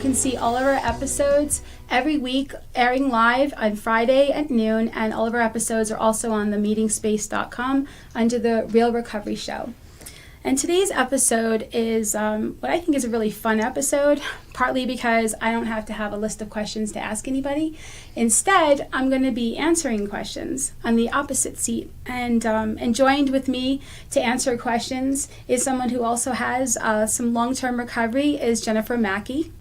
can see all of our episodes every week, airing live on Friday at noon, and all of our episodes are also on themeetingspace.com under the Real Recovery Show. And today's episode is what I think is a really fun episode, partly because I don't have to have a list of questions to ask anybody. Instead, I'm going to be answering questions on the opposite seat. And joined with me to answer questions is someone who also has some long-term recovery, is Jennifer Mackey,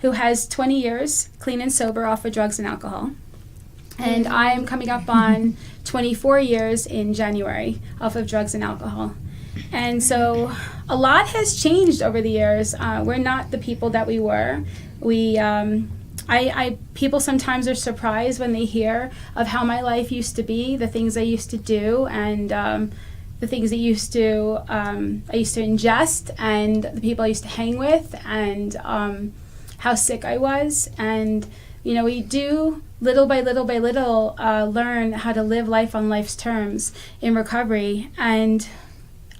who has 20 years clean and sober off of drugs and alcohol. And I am coming up on 24 years in January off of drugs and alcohol. And so a lot has changed over the years. We're not the people that we were. People sometimes are surprised when they hear of how my life used to be, the things I used to do, and the things that I used to ingest, and the people I used to hang with, and how sick I was. And, we do little by little by little learn how to live life on life's terms in recovery. And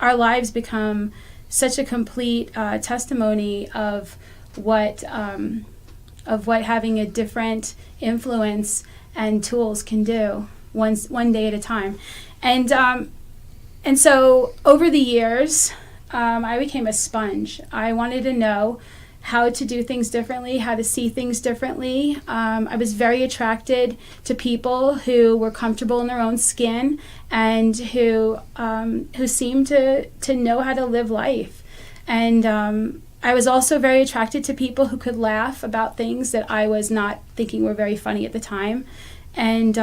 our lives become such a complete testimony of what having a different influence and tools can do, one day at a time. And so over the years, I became a sponge. I wanted to know how to do things differently, how to see things differently. I was very attracted to people who were comfortable in their own skin and who seemed to know how to live life. And I was also very attracted to people who could laugh about things that I was not thinking were very funny at the time, and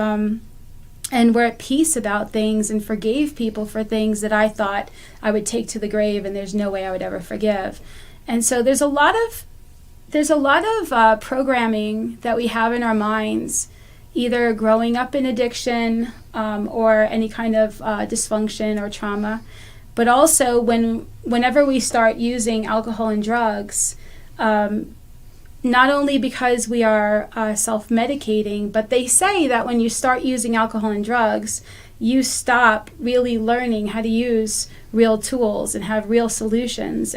were at peace about things and forgave people for things that I thought I would take to the grave and there's no way I would ever forgive. And so there's a lot of programming that we have in our minds, either growing up in addiction or any kind of dysfunction or trauma, but also whenever we start using alcohol and drugs, not only because we are self-medicating, but they say that when you start using alcohol and drugs, you stop really learning how to use real tools and have real solutions.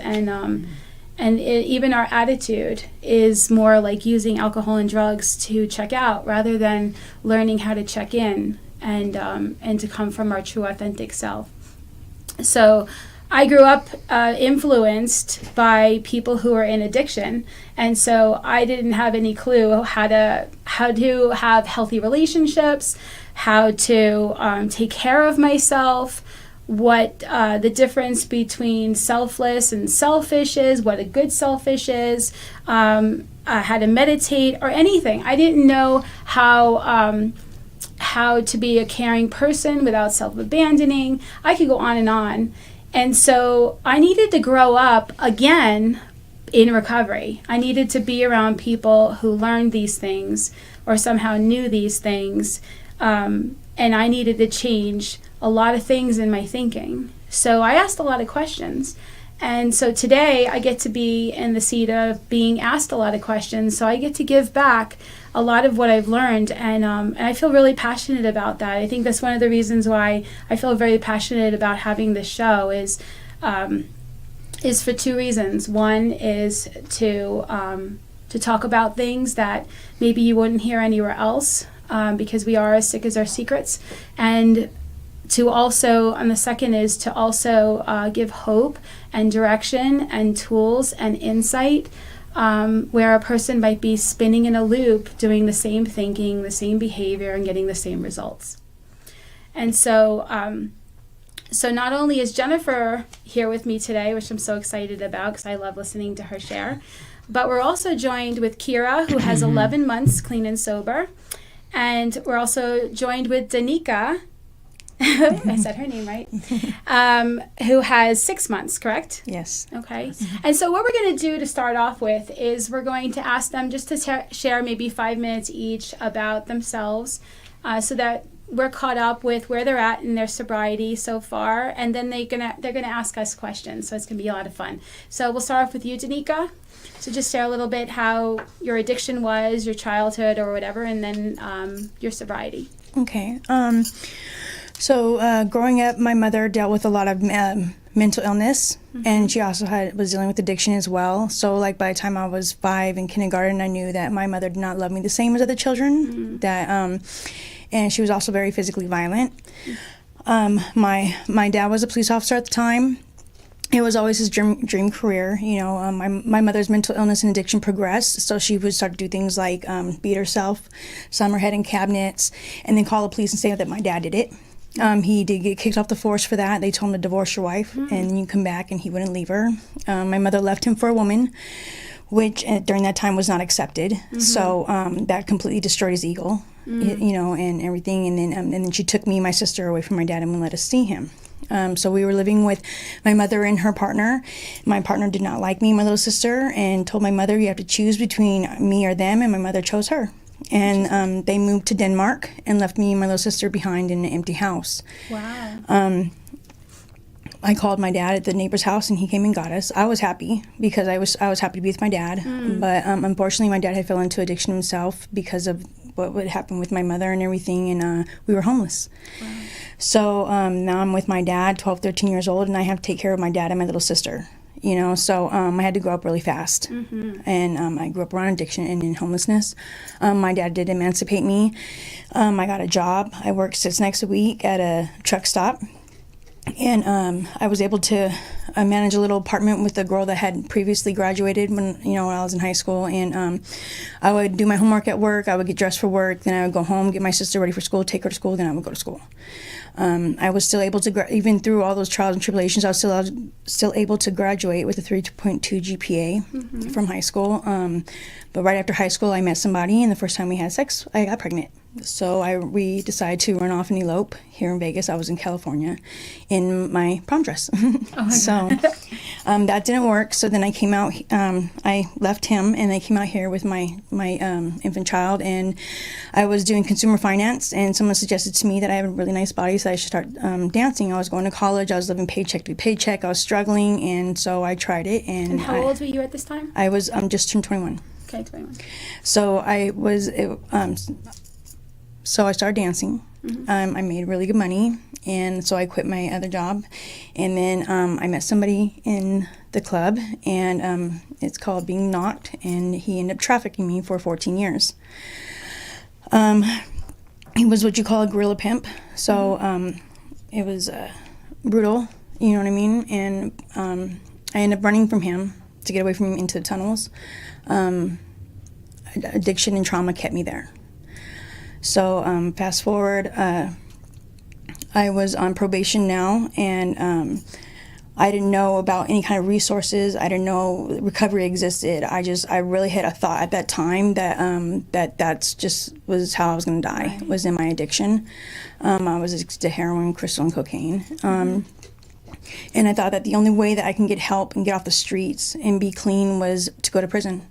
And even our attitude is more like using alcohol and drugs to check out rather than learning how to check in and to come from our true authentic self. So I grew up influenced by people who were in addiction, and so I didn't have any clue how to have healthy relationships, how to take care of myself, what the difference between selfless and selfish is, what a good selfish is, how to meditate or anything. I didn't know how to be a caring person without self-abandoning. I could go on and on. And so I needed to grow up again in recovery. I needed to be around people who learned these things or somehow knew these things. And I needed to change a lot of things in my thinking. So I asked a lot of questions. And so today I get to be in the seat of being asked a lot of questions. So I get to give back a lot of what I've learned. And I feel really passionate about that. I think that's one of the reasons why I feel very passionate about having this show is for two reasons. One is to talk about things that maybe you wouldn't hear anywhere else, because we are as sick as our secrets. And the second is to also give hope and direction and tools and insight where a person might be spinning in a loop, doing the same thinking, the same behavior, and getting the same results. And so not only is Jennifer here with me today, which I'm so excited about because I love listening to her share, but we're also joined with Kira, who has 11 months clean and sober. And we're also joined with Danica, I said her name right, who has 6 months, correct? Yes. Okay. And so what we're going to do to start off with is we're going to ask them just to share maybe 5 minutes each about themselves so that we're caught up with where they're at in their sobriety so far. And then they're gonna ask us questions. So it's going to be a lot of fun. So we'll start off with you, Danica. So just share a little bit how your addiction was, your childhood or whatever, and then your sobriety. Okay. So growing up, my mother dealt with a lot of mental illness, and she also was dealing with addiction as well. So like by the time I was 5 in kindergarten, I knew that my mother did not love me the same as other children. That and she was also very physically violent. My dad was a police officer at the time. It was always his dream career. My mother's mental illness and addiction progressed, so she would start to do things like beat herself, slam her head in cabinets, and then call the police and say that my dad did it. He did get kicked off the force for that. They told him to divorce your wife, and you come back, and he wouldn't leave her. My mother left him for a woman, which during that time was not accepted. So that completely destroyed his ego, and everything. And then she took me and my sister away from my dad and wouldn't let us see him. So we were living with my mother and her partner. My partner did not like me, my little sister, and told my mother, you have to choose between me or them, and my mother chose her. And they moved to Denmark and left me and my little sister behind in an empty house. Wow. I called my dad at the neighbor's house, and he came and got us. I was happy because I was happy to be with my dad. But unfortunately, my dad had fell into addiction himself because of what would happen with my mother and everything, and we were homeless. Wow. So now I'm with my dad, 12, 13 years old, and I have to take care of my dad and my little sister. So I had to grow up really fast. And I grew up around addiction and in homelessness. My dad did emancipate me. I got a job. I worked 6 nights a week at a truck stop. And I was able to manage a little apartment with a girl that had previously graduated when I was in high school. And I would do my homework at work. I would get dressed for work. Then I would go home, get my sister ready for school, take her to school. Then I would go to school. I was still able to, even through all those trials and tribulations, I was still able to graduate with a 3.2 GPA from high school. But right after high school, I met somebody, and the first time we had sex, I got pregnant. So we decided to run off and elope here in Vegas. I was in California in my prom dress. That didn't work. So then I came out, I left him, and I came out here with my infant child, and I was doing consumer finance, and someone suggested to me that I have a really nice body, so I should start dancing. I was going to college. I was living paycheck to paycheck. I was struggling, and so I tried it. And how old were you at this time? I was just turned 21. Okay, 21. So So I started dancing. I made really good money, and so I quit my other job. And then I met somebody in the club, and it's called Being Knocked, and he ended up trafficking me for 14 years. He was what you call a guerrilla pimp, so it was brutal, you know what I mean? And I ended up running from him to get away from him into the tunnels. Addiction and trauma kept me there. So fast forward, I was on probation now, and I didn't know about any kind of resources. I didn't know recovery existed. I really had a thought at that time that that's just was how I was going to die, was in my addiction. I was addicted to heroin, crystal, and cocaine. And I thought that the only way that I can get help and get off the streets and be clean was to go to prison.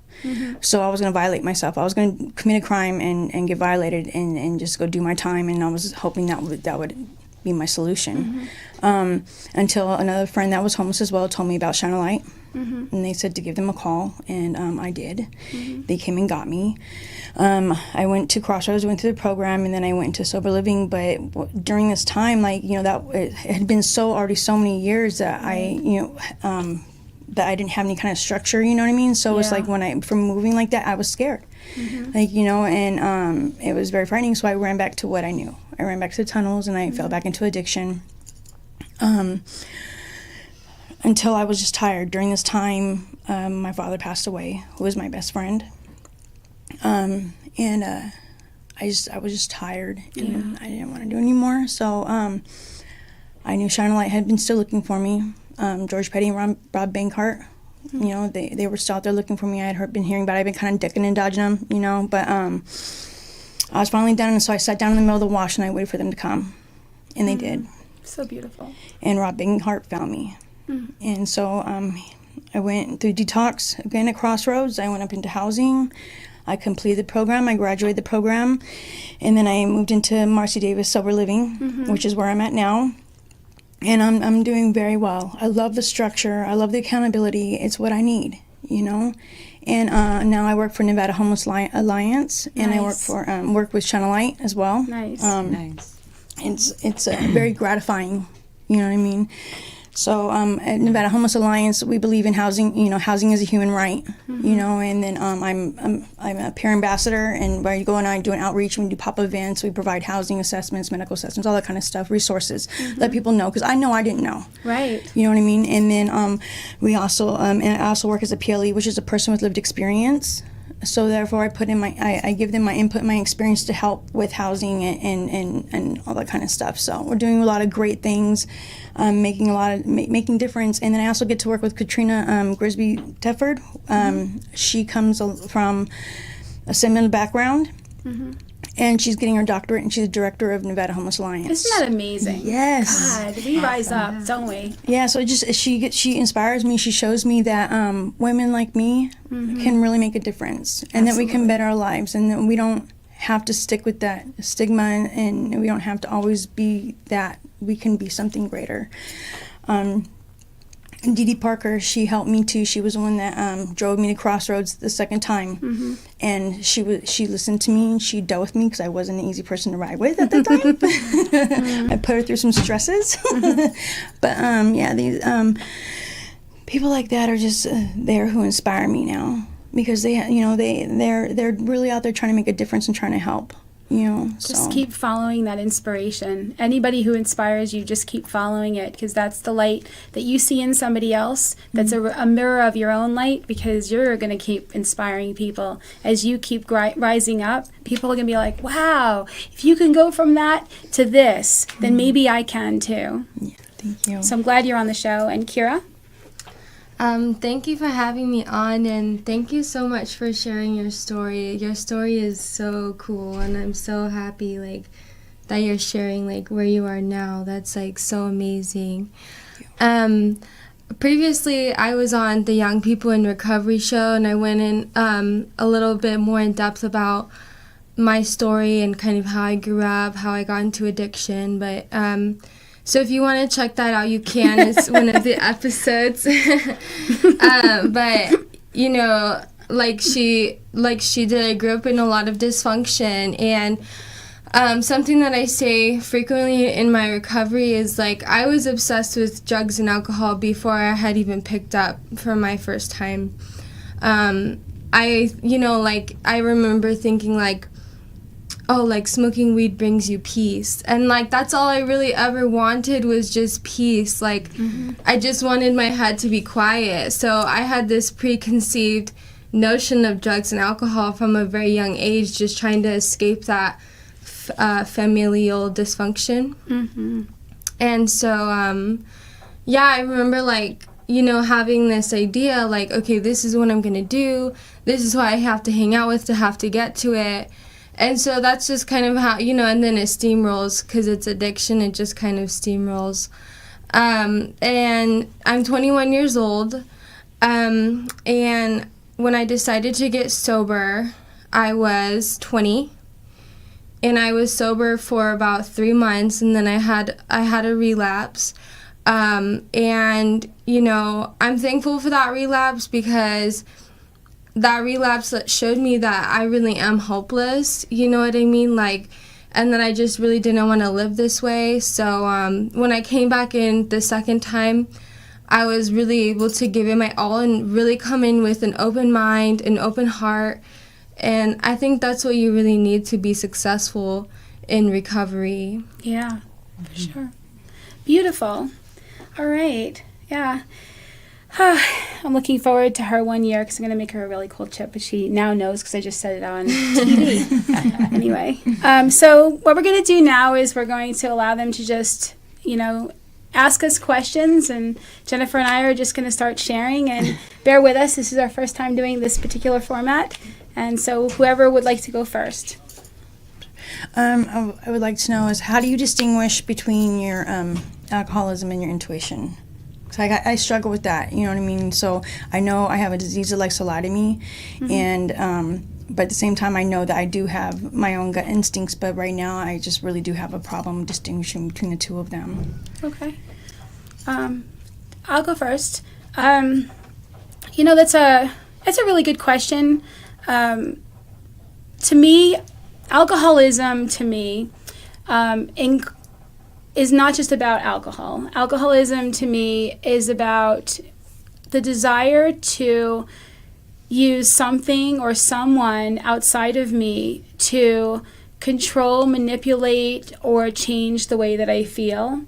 So I was going to violate myself. I was going to commit a crime and get violated and just go do my time, and I was hoping that would be my solution. Until another friend that was homeless as well told me about Shine a Light, and they said to give them a call, and I did. They came and got me. I went to Crossroads, went through the program, and then I went into sober living. But during this time, it had been so many years that that I didn't have any kind of structure, you know what I mean? So it was like from moving like that, I was scared. And it was very frightening, so I ran back to what I knew. I ran back to the tunnels, and I fell back into addiction. Until I was just tired. During this time, my father passed away, who was my best friend. I was just tired, and I didn't want to do anymore. So I knew Shine a Light had been still looking for me. George Petty and Rob Bankhart, they were still out there looking for me. I had been hearing about it. I'd been kind of ducking and dodging them, but I was finally done, and so I sat down in the middle of the wash, and I waited for them to come, and they did. So beautiful. And Rob Bankhart found me. And so I went through detox again at Crossroads. I went up into housing. I completed the program. I graduated the program, and then I moved into Marcy Davis Sober Living, which is where I'm at now. And I'm doing very well. I love the structure. I love the accountability. It's what I need, And now I work for Nevada Homeless Alliance, and I work with Shine a Light as well. Nice. Nice. It's very gratifying, you know what I mean? So at Nevada Homeless Alliance, we believe in housing. You know, housing is a human right. You know, and then I'm a peer ambassador, and where you go and I do an outreach. We do pop-up events. We provide housing assessments, medical assessments, all that kind of stuff, resources. Let people know, because I know I didn't know. Right. You know what I mean? And then we also and I also work as a PLE, which is a person with lived experience. So therefore, I put in I give them my input, my experience to help with housing and all that kind of stuff. So we're doing a lot of great things, making difference. And then I also get to work with Katrina Grisby Tefford. She comes from a similar background. And she's getting her doctorate, and she's director of Nevada Homeless Alliance. Isn't that amazing? Yes. God, we rise up, don't we? Yeah, so she inspires me. She shows me that women like me can really make a difference, and that we can better our lives, and that we don't have to stick with that stigma, and we don't have to always be that. We can be something greater. Dee Dee Parker, she helped me too. She was the one that drove me to Crossroads the second time, and she listened to me, and she dealt with me because I wasn't an easy person to ride with at the time. I put her through some stresses, but yeah, these people like that are just there who inspire me now, because they're really out there trying to make a difference and trying to help. Just keep following that inspiration. Anybody who inspires you, just keep following it, because that's the light that you see in somebody else. That's a mirror of your own light, because you're going to keep inspiring people. As you keep rising up, people are going to be like, wow, if you can go from that to this, then maybe I can too. Yeah, thank you. So I'm glad you're on the show. And Kira? Thank you for having me on, and thank you so much for sharing your story. Your story is so cool, and I'm so happy that you're sharing where you are now. That's so amazing. Previously, I was on the Young People in Recovery show, and I went in a little bit more in depth about my story and kind of how I grew up, how I got into addiction, but so if you want to check that out, you can. It's one of the episodes. But, like she did, I grew up in a lot of dysfunction. And something that I say frequently in my recovery is, I was obsessed with drugs and alcohol before I had even picked up for my first time. I remember thinking, smoking weed brings you peace. And, that's all I really ever wanted was just peace. I just wanted my head to be quiet. So I had this preconceived notion of drugs and alcohol from a very young age, just trying to escape that familial dysfunction. And so, I remember, having this idea, okay, this is what I'm going to do. This is who I have to hang out with to have to get to it. And so that's just kind of how, and then it steamrolls, because it's addiction, it just kind of steamrolls. And I'm 21 years old, and when I decided to get sober, I was 20, and I was sober for about 3 months, and then I had a relapse. And, I'm thankful for that relapse, because that relapse showed me that I really am hopeless, you know what I mean? And that I just really didn't want to live this way. So when I came back in the second time, I was really able to give it my all and really come in with an open mind, an open heart. And I think that's what you really need to be successful in recovery. Yeah, for sure. Beautiful. All right. Yeah. I'm looking forward to her 1 year, because I'm going to make her a really cool chip, but she now knows because I just said it on TV. Anyway, so what we're going to do now is we're going to allow them to just, ask us questions, and Jennifer and I are just going to start sharing, and bear with us. This is our first time doing this particular format, and so whoever would like to go first. I would like to know is, how do you distinguish between your alcoholism and your intuition? So I struggle with that, you know what I mean? So I know I have a disease that likes to lie to me, and but at the same time I know that I do have my own gut instincts, but right now I just really do have a problem distinguishing between the two of them. Okay. I'll go first. That's a really good question. To me, alcoholism is not just about alcohol. Alcoholism to me is about the desire to use something or someone outside of me to control, manipulate, or change the way that I feel.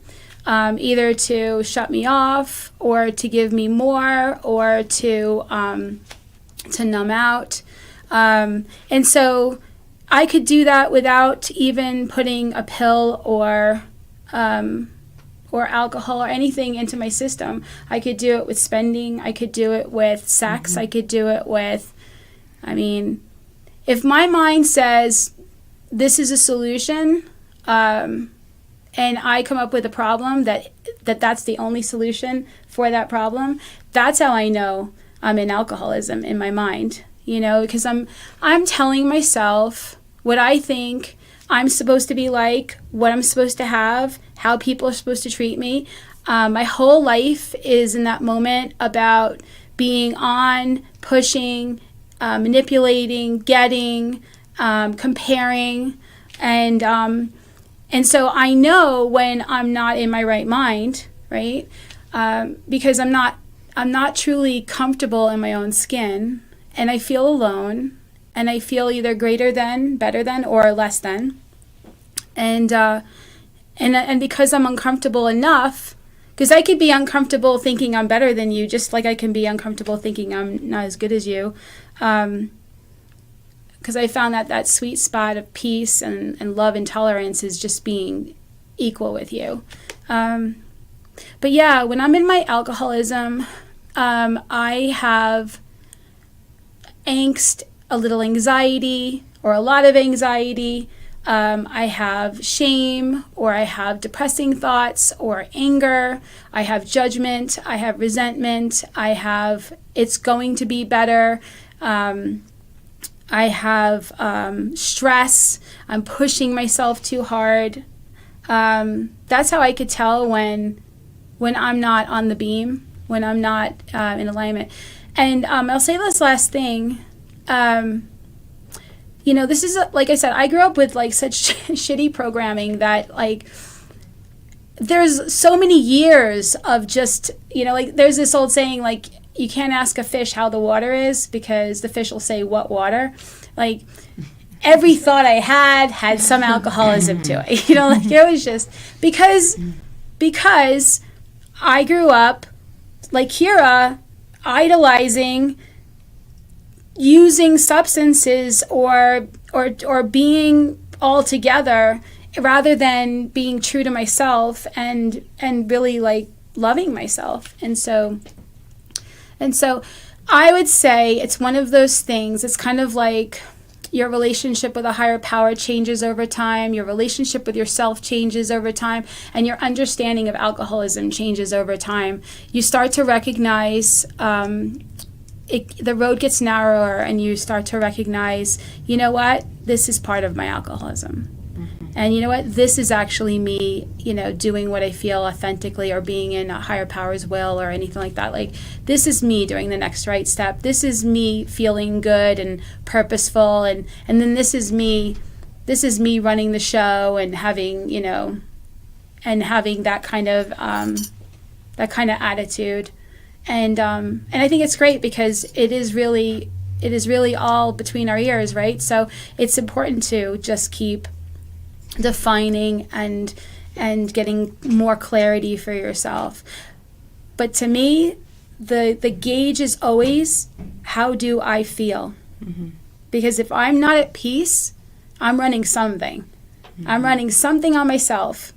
Either to shut me off, or to give me more, or to numb out. And so I could do that without even putting a pill or alcohol or anything into my system. I could do it with spending. I could do it with sex. I could do it with, if my mind says this is a solution, and I come up with a problem that's the only solution for that problem, that's how I know I'm in alcoholism in my mind, because I'm telling myself what I think I'm supposed to be like, what I'm supposed to have, how people are supposed to treat me. My whole life is in that moment about being on, pushing, manipulating, getting, comparing, and so I know when I'm not in my right mind, right? Because I'm not truly comfortable in my own skin, and I feel alone, and I feel either greater than, better than, or less than. And because I'm uncomfortable enough, because I could be uncomfortable thinking I'm better than you, just like I can be uncomfortable thinking I'm not as good as you. Because I found that sweet spot of peace and love and tolerance is just being equal with you. But yeah, when I'm in my alcoholism, I have angst, a little anxiety, or a lot of anxiety. I have shame, or I have depressing thoughts, or anger. I have judgment. I have resentment. I have it's going to be better. I have stress. I'm pushing myself too hard. That's how I could tell when I'm not on the beam, when I'm not in alignment. And I'll say this last thing. This is, like I said, I grew up with like such shitty programming that like there's so many years of just, there's this old saying like, you can't ask a fish how the water is because the fish will say, what water? Like, every thought I had some alcoholism to it. It was just because I grew up like Kira, idolizing using substances or being all together rather than being true to myself and really like loving myself. And so I would say it's one of those things. It's kind of like your relationship with a higher power changes over time, your relationship with yourself changes over time, and your understanding of alcoholism changes over time. You start to recognize the road gets narrower, and you start to recognize, you know what, this is part of my alcoholism. And you know what, this is actually me, doing what I feel authentically or being in a higher power's will or anything like that. Like, this is me doing the next right step. This is me feeling good and purposeful. And then this is me running the show and having, and having that kind of attitude. And I think it's great because it is really all between our ears, right? So it's important to just keep defining and getting more clarity for yourself. But to me, the gauge is always, how do I feel? Mm-hmm. Because if I'm not at peace, I'm running something. Mm-hmm. I'm running something on myself.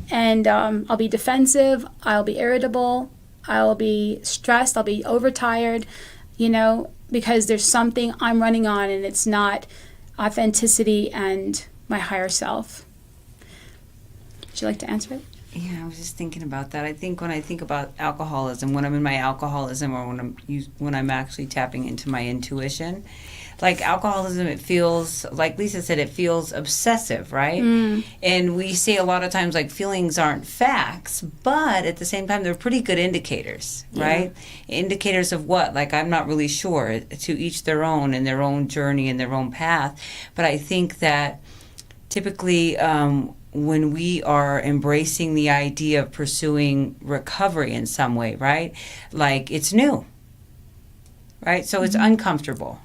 And I'll be defensive, I'll be irritable, I'll be stressed, I'll be overtired, because there's something I'm running on, and it's not authenticity and my higher self. Would you like to answer it? Yeah, I was just thinking about that. I think when I think about alcoholism, when I'm in my alcoholism, or when I'm actually tapping into my intuition, like alcoholism, it feels, like Lisa said, it feels obsessive, right? Mm. And we say a lot of times, like, feelings aren't facts, but at the same time, they're pretty good indicators, right? Indicators of what? Like, I'm not really sure. To each their own, and their own journey and their own path. But I think that typically when we are embracing the idea of pursuing recovery in some way, right? Like it's new, right? So it's uncomfortable.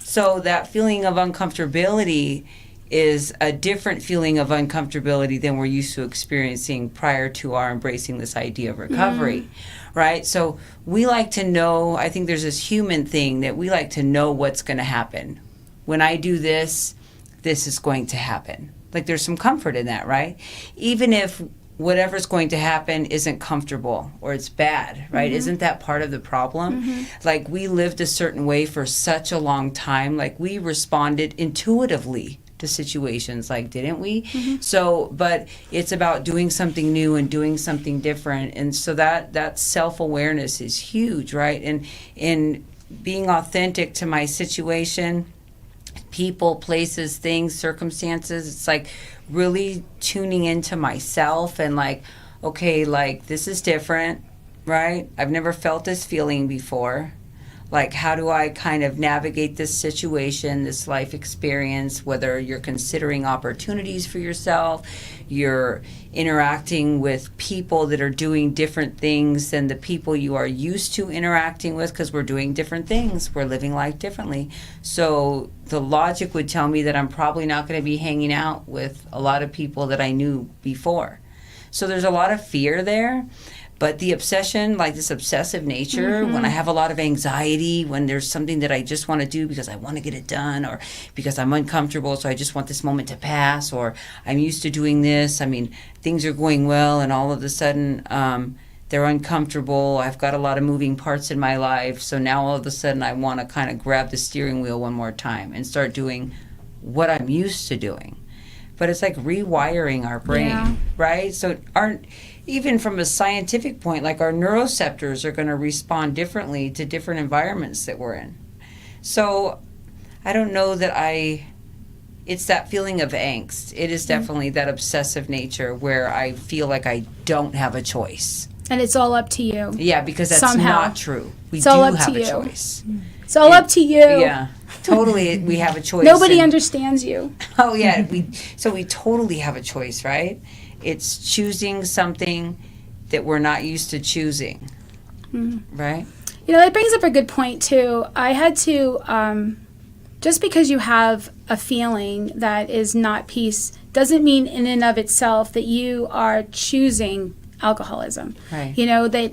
So that feeling of uncomfortability is a different feeling of uncomfortability than we're used to experiencing prior to our embracing this idea of recovery, right? So we like to know, I think there's this human thing that we like to know what's going to happen. When I do this, this is going to happen. Like there's some comfort in that, right? Even if whatever's going to happen isn't comfortable or it's bad, right? Isn't that part of the problem? Like we lived a certain way for such a long time. Like we responded intuitively to situations, like, didn't we? So, but it's about doing something new and doing something different. And so that self-awareness is huge, right? And in being authentic to my situation, people, places, things, circumstances, it's like really tuning into myself and like, okay, like this is different, right? I've never felt this feeling before. Like, how do I kind of navigate this situation, this life experience, whether you're considering opportunities for yourself, you're interacting with people that are doing different things than the people you are used to interacting with, because we're doing different things. We're living life differently. So the logic would tell me that I'm probably not going to be hanging out with a lot of people that I knew before. So there's a lot of fear there. But the obsession, like this obsessive nature, when I have a lot of anxiety, when there's something that I just want to do because I want to get it done, or because I'm uncomfortable, so I just want this moment to pass, or I'm used to doing this. I mean, things are going well, and all of a sudden they're uncomfortable. I've got a lot of moving parts in my life, so now all of a sudden I want to kind of grab the steering wheel one more time and start doing what I'm used to doing. But it's like rewiring our brain, right? So even from a scientific point, like our neuroceptors are going to respond differently to different environments that we're in. So I don't know that it's that feeling of angst. It is definitely that obsessive nature where I feel like I don't have a choice. And it's all up to you. Yeah, because that's somehow not true. We it's do all up have to a you. choice. It's all up to you. Yeah, totally. We have a choice. Nobody understands you. Oh yeah, we totally have a choice, right? It's choosing something that we're not used to choosing, right? You know, that brings up a good point too. I had to, just because you have a feeling that is not peace doesn't mean in and of itself that you are choosing alcoholism. Right. You know, that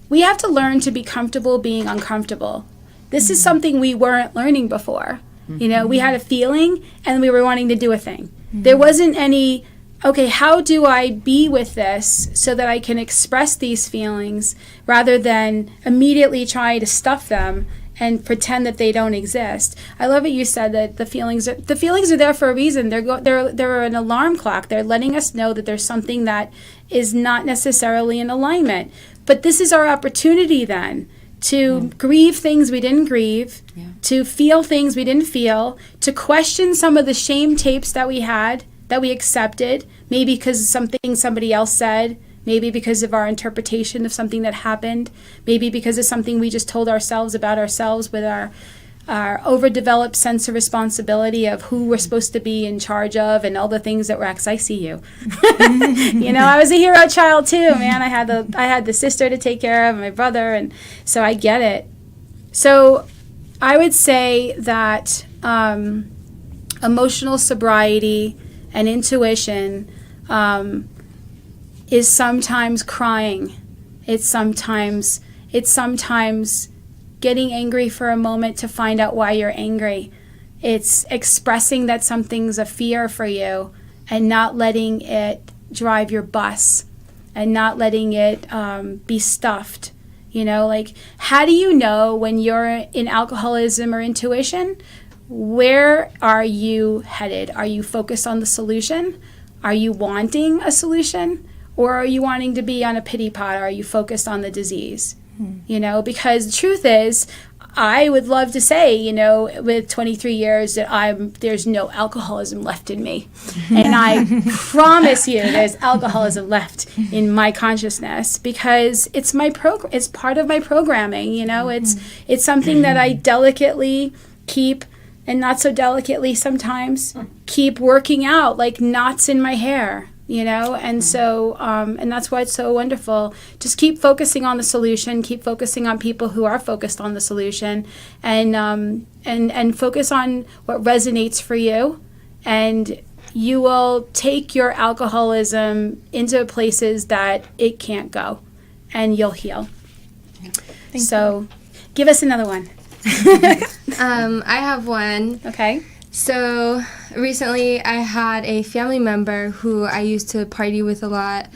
we have to learn to be comfortable being uncomfortable. This is something we weren't learning before. You know, we had a feeling and we were wanting to do a thing. There wasn't any, okay, how do I be with this so that I can express these feelings rather than immediately try to stuff them and pretend that they don't exist. I love what you said, that the feelings are there for a reason. They're an alarm clock. They're letting us know that there's something that is not necessarily in alignment. But this is our opportunity then to grieve things we didn't grieve, to feel things we didn't feel, to question some of the shame tapes that we had, that we accepted, maybe because of something somebody else said, maybe because of our interpretation of something that happened, maybe because of something we just told ourselves about ourselves with our overdeveloped sense of responsibility of who we're supposed to be in charge of and all the things that were, because I see you. You know, I was a hero child too, man. I had the sister to take care of and my brother, and so I get it. So I would say that emotional sobriety and intuition is sometimes crying. It's sometimes getting angry for a moment to find out why you're angry. It's expressing that something's a fear for you and not letting it drive your bus and not letting it be stuffed. You know, like, how do you know when you're in alcoholism or intuition? Where are you headed? Are you focused on the solution? Are you wanting a solution? Or are you wanting to be on a pity pot? Are you focused on the disease? You know, because the truth is, I would love to say, you know, with 23 years that there's no alcoholism left in me. And I promise you there's alcoholism left in my consciousness, because it's it's part of my programming, you know. It's something that I delicately keep, and not so delicately sometimes, keep working out like knots in my hair. And so, and that's why it's so wonderful. Just keep focusing on the solution, keep focusing on people who are focused on the solution, and focus on what resonates for you. And you will take your alcoholism into places that it can't go, and you'll heal. So give us another one. I have one. Okay. So recently I had a family member who I used to party with a lot.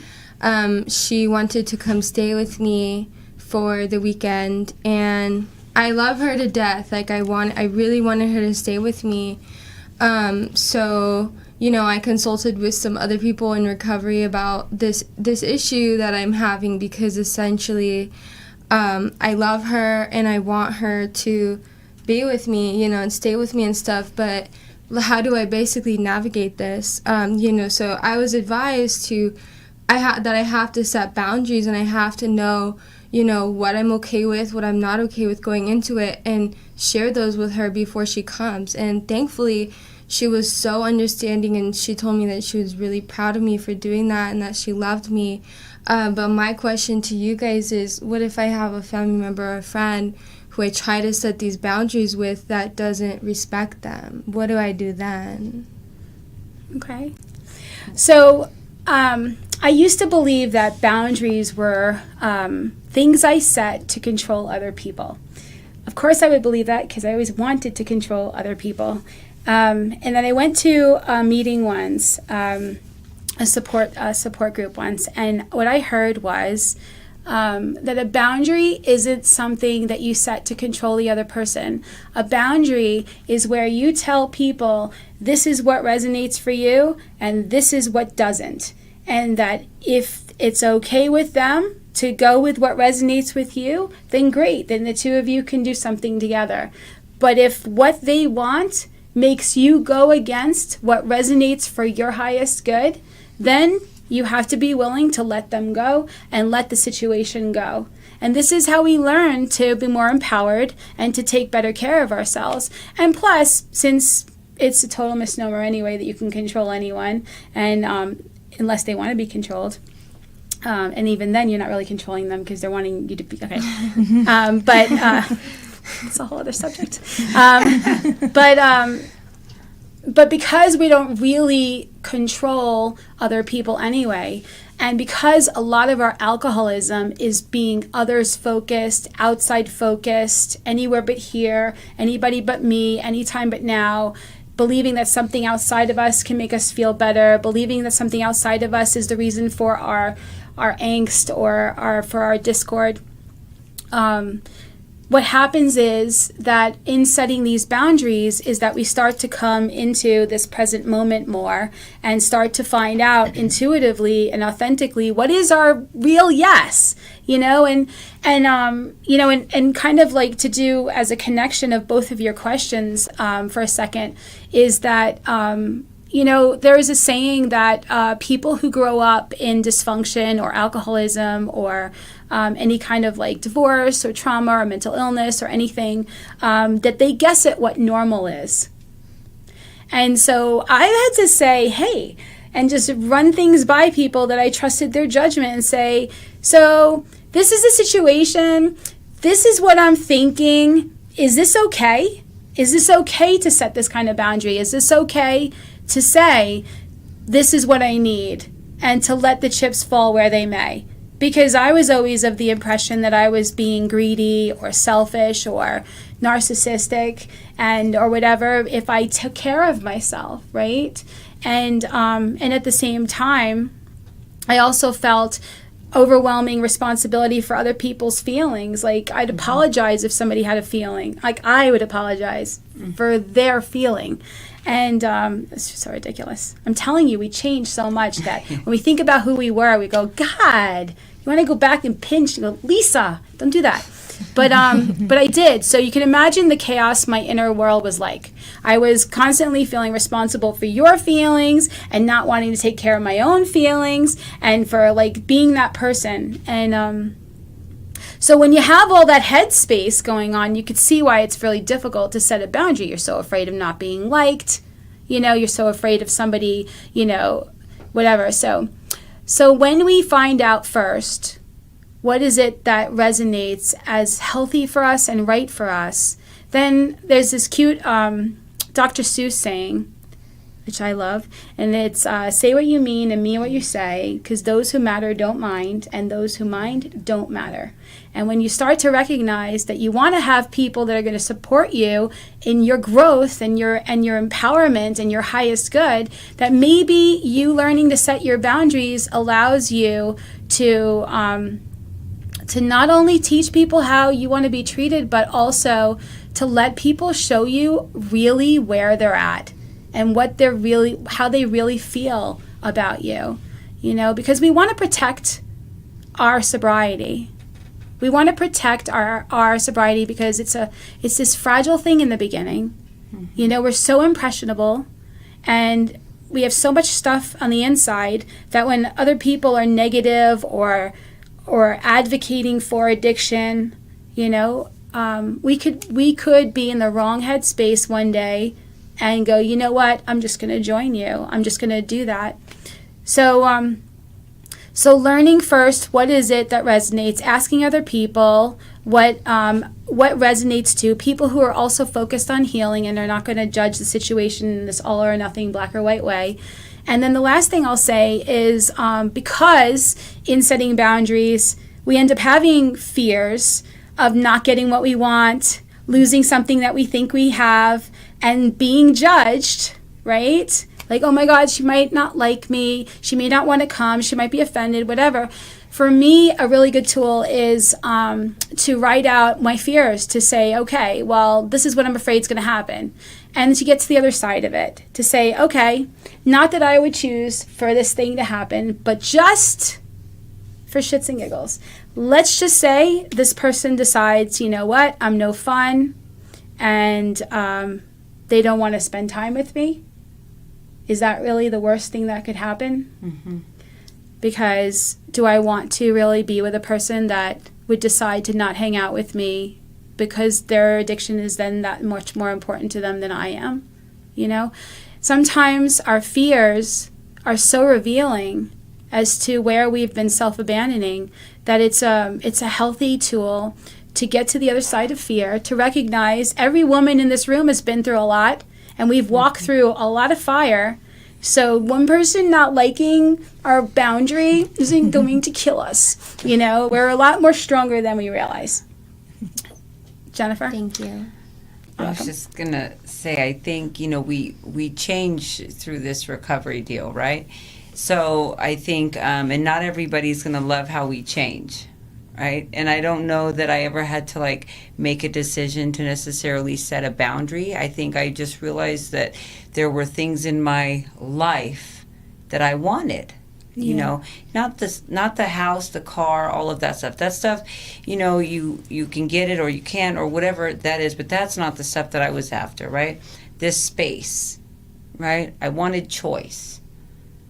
She wanted to come stay with me for the weekend, and I love her to death. Like I really wanted her to stay with me. So, I consulted with some other people in recovery about this issue that I'm having, because essentially I love her and I want her to be with me, and stay with me and stuff, but how do I basically navigate this? So I was advised that I have to set boundaries, and I have to know, what I'm okay with, what I'm not okay with going into it, and share those with her before she comes. And thankfully, she was so understanding, and she told me that she was really proud of me for doing that and that she loved me. But my question to you guys is, what if I have a family member or a friend who I try to set these boundaries with that doesn't respect them? What do I do then? Okay. So I used to believe that boundaries were things I set to control other people. Of course I would believe that, because I always wanted to control other people. And then I went to a meeting once, a support group once, and what I heard was that a boundary isn't something that you set to control the other person. A boundary is where you tell people, this is what resonates for you, and this is what doesn't. And that if it's okay with them to go with what resonates with you, then great, then the two of you can do something together. But if what they want makes you go against what resonates for your highest good, then you have to be willing to let them go and let the situation go. And this is how we learn to be more empowered and to take better care of ourselves. And plus, since it's a total misnomer anyway that you can control anyone, and unless they want to be controlled, and even then you're not really controlling them because they're wanting you to be, okay. It's a whole other subject. But because we don't really control other people anyway, and because a lot of our alcoholism is being others focused, outside focused, anywhere but here, anybody but me, anytime but now, believing that something outside of us can make us feel better, believing that something outside of us is the reason for our angst or for our discord. What happens is that in setting these boundaries is that we start to come into this present moment more and start to find out intuitively and authentically what is our real yes, and kind of like to do as a connection of both of your questions for a second is that there is a saying that people who grow up in dysfunction or alcoholism or any kind of like divorce or trauma or mental illness or anything, that they guess at what normal is. And so I had to say, hey, and just run things by people that I trusted their judgment and say, so this is the situation. This is what I'm thinking. Is this okay? Is this okay to set this kind of boundary? Is this okay to say, this is what I need, and to let the chips fall where they may? Because I was always of the impression that I was being greedy or selfish or narcissistic or whatever if I took care of myself, right? And at the same time, I also felt overwhelming responsibility for other people's feelings. Like, I'd apologize if somebody had a feeling. Like, I would apologize for their feeling. And it's just so ridiculous. I'm telling you, we changed so much that when we think about who we were, we go, God, you want to go back and pinch and go, Lisa, don't do that. But I did. So you can imagine the chaos my inner world was like. I was constantly feeling responsible for your feelings and not wanting to take care of my own feelings and for like being that person. And so when you have all that headspace going on, you could see why it's really difficult to set a boundary. You're so afraid of not being liked. You're so afraid of somebody, whatever. So when we find out first, what is it that resonates as healthy for us and right for us, then there's this cute Dr. Seuss saying, which I love, and it's say what you mean and mean what you say, because those who matter don't mind, and those who mind don't matter. And when you start to recognize that you want to have people that are going to support you in your growth and your empowerment and your highest good, that maybe you learning to set your boundaries allows you to not only teach people how you want to be treated, but also to let people show you really where they're at and how they really feel about you, because we want to protect our sobriety. We want to protect our sobriety because it's this fragile thing in the beginning. Mm-hmm. We're so impressionable, and we have so much stuff on the inside that when other people are negative or advocating for addiction, we could be in the wrong headspace one day and go, you know what, I'm just going to join you. I'm just going to do that. So learning first, what is it that resonates? Asking other people what resonates to people who are also focused on healing and are not going to judge the situation in this all or nothing, black or white way. And then the last thing I'll say is because in setting boundaries, we end up having fears of not getting what we want, losing something that we think we have, and being judged, right? Like, oh my God, she might not like me. She may not want to come. She might be offended, whatever. For me, a really good tool is to write out my fears, to say, okay, well, this is what I'm afraid is going to happen. And to get to the other side of it, to say, okay, not that I would choose for this thing to happen, but just for shits and giggles. Let's just say this person decides, you know what, I'm no fun, and they don't want to spend time with me. Is that really the worst thing that could happen? Mm-hmm. Because do I want to really be with a person that would decide to not hang out with me because their addiction is then that much more important to them than I am? Sometimes our fears are so revealing as to where we've been self-abandoning that it's a healthy tool to get to the other side of fear, to recognize every woman in this room has been through a lot, and we've walked through a lot of fire. So one person not liking our boundary isn't going to kill us. We're a lot more stronger than we realize. Jennifer? Thank you. I was just going to say, I think, we change through this recovery deal, right? So I think, and not everybody's going to love how we change, right? And I don't know that I ever had to make a decision to necessarily set a boundary. I think I just realized that there were things in my life that I wanted. Yeah. Not the house, the car, all of that stuff. That stuff, you can get it or you can't or whatever that is, but that's not the stuff that I was after, right? This space, right? I wanted choice.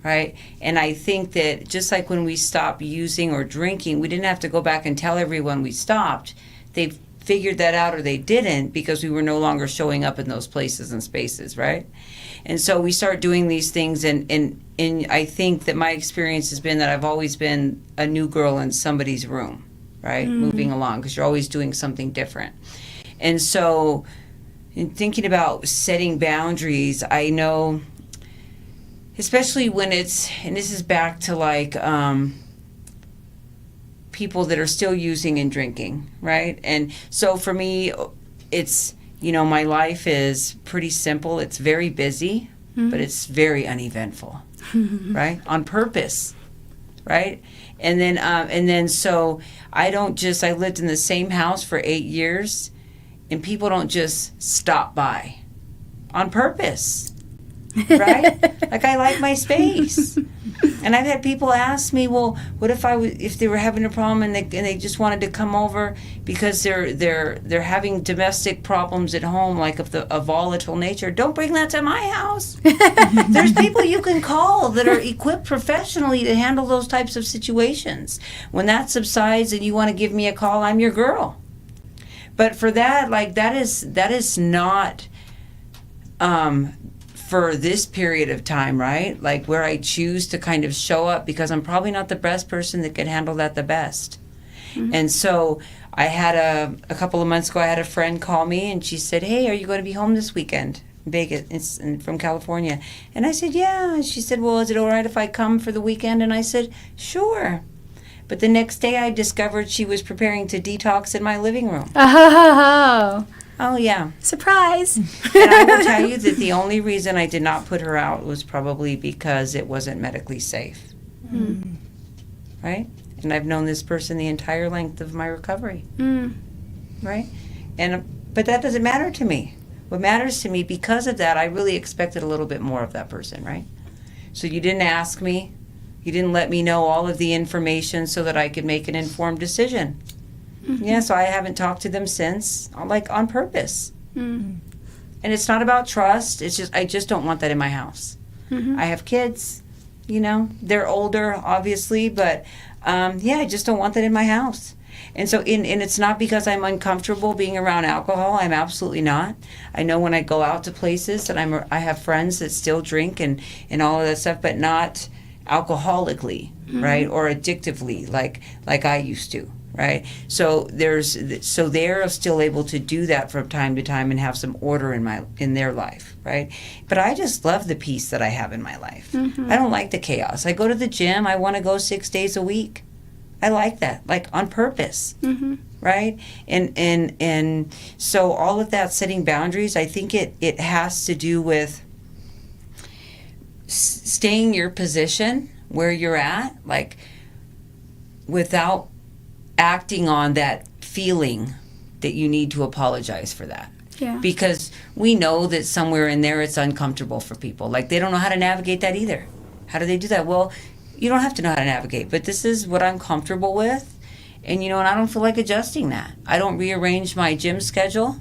Right? And I think that just like when we stopped using or drinking, we didn't have to go back and tell everyone we stopped. They figured that out or they didn't because we were no longer showing up in those places and spaces, right? And so we start doing these things, and I think that my experience has been that I've always been a new girl in somebody's room, right? Mm-hmm. Moving along because you're always doing something different. And so in thinking about setting boundaries, I know, especially when it's, and this is back to people that are still using and drinking, right? And so for me, it's, my life is pretty simple. It's very busy, mm-hmm. but it's very uneventful, right? On purpose, right? And then so I lived in the same house for 8 years, and people don't just stop by on purpose. Right? I like my space. And I've had people ask me, well, what if they were having a problem and they just wanted to come over because they're having domestic problems at home, like of a volatile nature. Don't bring that to my house. There's people you can call that are equipped professionally to handle those types of situations. When that subsides and you want to give me a call, I'm your girl. But for that, that is not for this period of time, right? Like where I choose to kind of show up because I'm probably not the best person that can handle that the best. And so I had a couple of months ago, I had a friend call me and she said, "Hey, are you going to be home this weekend?" Vegas, from California. And I said, "Yeah." And she said, "Well, is it all right if I come for the weekend?" And I said, "Sure." But the next day I discovered she was preparing to detox in my living room. Oh, yeah. Surprise. And I will tell you that the only reason I did not put her out was probably because it wasn't medically safe. Right? And I've known this person the entire length of my recovery. Right? But that doesn't matter to me. What matters to me, because of that, I really expected a little bit more of that person, right? So you didn't ask me. You didn't let me know all of the information so that I could make an informed decision. Yeah, so I haven't talked to them since, like on purpose. And it's not about trust. It's just, I just don't want that in my house. I have kids, you know, they're older, obviously, but yeah, I just don't want that in my house. And so, and it's not because I'm uncomfortable being around alcohol. I'm absolutely not. I know when I go out to places that I have friends that still drink and all of that stuff, but not alcoholically, right, or addictively like I used to. Right, so they're still able to do that from time to time and have some order in their life, right? But I just love the peace that I have in my life. I don't like the chaos. I go to the gym. I want to go 6 days a week. I like that, like on purpose, right? And so all of that setting boundaries, I think it has to do with staying your position where you're at, like without acting on that feeling that you need to apologize for that. Yeah. Because we know that somewhere in there it's uncomfortable for people. Like they don't know how to navigate that either. How do they do that? Well, you don't have to know how to navigate, but this is what I'm comfortable with. And, you know, and I don't feel like adjusting that. I don't rearrange my gym schedule.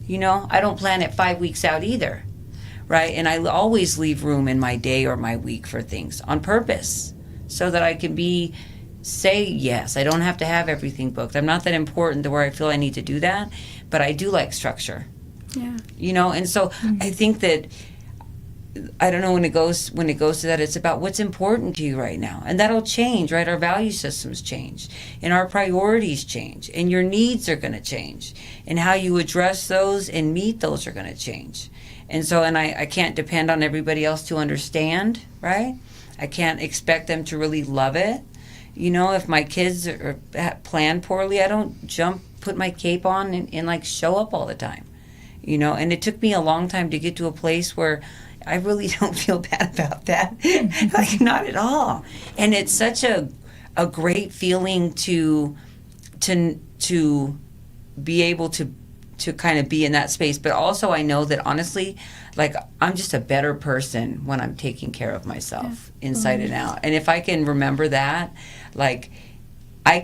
You know, I don't plan it 5 weeks out either. Right? And I always leave room in my day or my week for things on purpose so that I can say yes. I don't have to have everything booked. I'm not that important to where I feel I need to do that, but I do like structure. Yeah. You know, and so I think that, I don't know, when it goes to that, it's about what's important to you right now. And that'll change, right? Our value systems change and our priorities change and your needs are going to change and how you address those and meet those are going to change. And so, and I can't depend on everybody else to understand, right? I can't expect them to really love it. You know, if my kids are planned poorly, I don't put my cape on and like show up all the time. You know, and it took me a long time to get to a place where I really don't feel bad about that. Like, not at all. And it's such a great feeling to be able to kind of be in that space. But also I know that honestly, like, I'm just a better person when I'm taking care of myself inside and out. And if I can remember that, like, I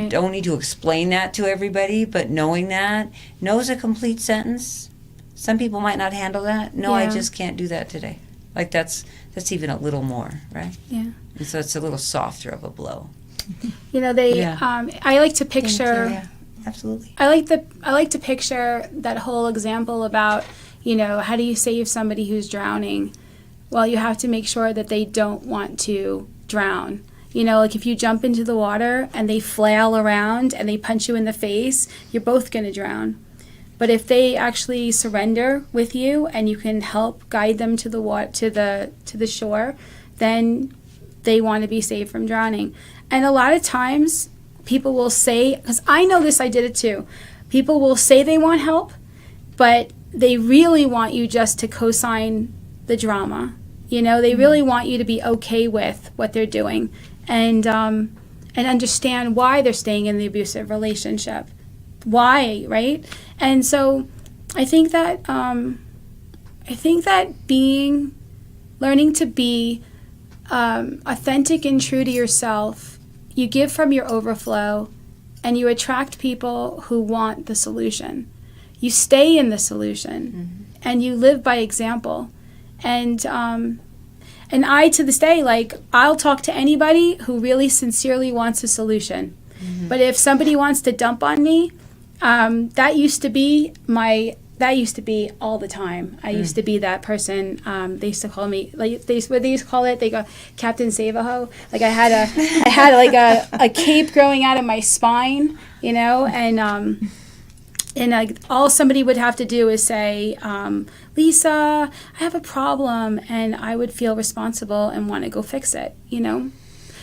don't need to explain that to everybody, but knowing that, no is a complete sentence. Some people might not handle that. No, I just can't do that today. Like, that's even a little more, right? Yeah. And so it's a little softer of a blow. You know, I like to picture. Yeah, absolutely. I like to picture that whole example about, you know, how do you save somebody who's drowning? Well, you have to make sure that they don't want to drown. You know, like if you jump into the water and they flail around and they punch you in the face, you're both going to drown. But if they actually surrender with you and you can help guide them to the shore, then they want to be saved from drowning. And a lot of times people will say, because I know this, I did it too. People will say they want help, but they really want you just to co-sign the drama. You know, they really want you to be okay with what they're doing and understand why they're staying in the abusive relationship. Why, right? And so I think that learning to be authentic and true to yourself, you give from your overflow and you attract people who want the solution. You stay in the solution and you live by example. And I, to this day, like, I'll talk to anybody who really sincerely wants a solution. But if somebody wants to dump on me, that used to be my that used to be all the time. I used to be that person. They used to call me, like, what they used to call it, they go, Captain Save-A-Ho. Like, I had like a cape growing out of my spine, you know, and all somebody would have to do is say, Lisa, I have a problem, and I would feel responsible and want to go fix it, you know.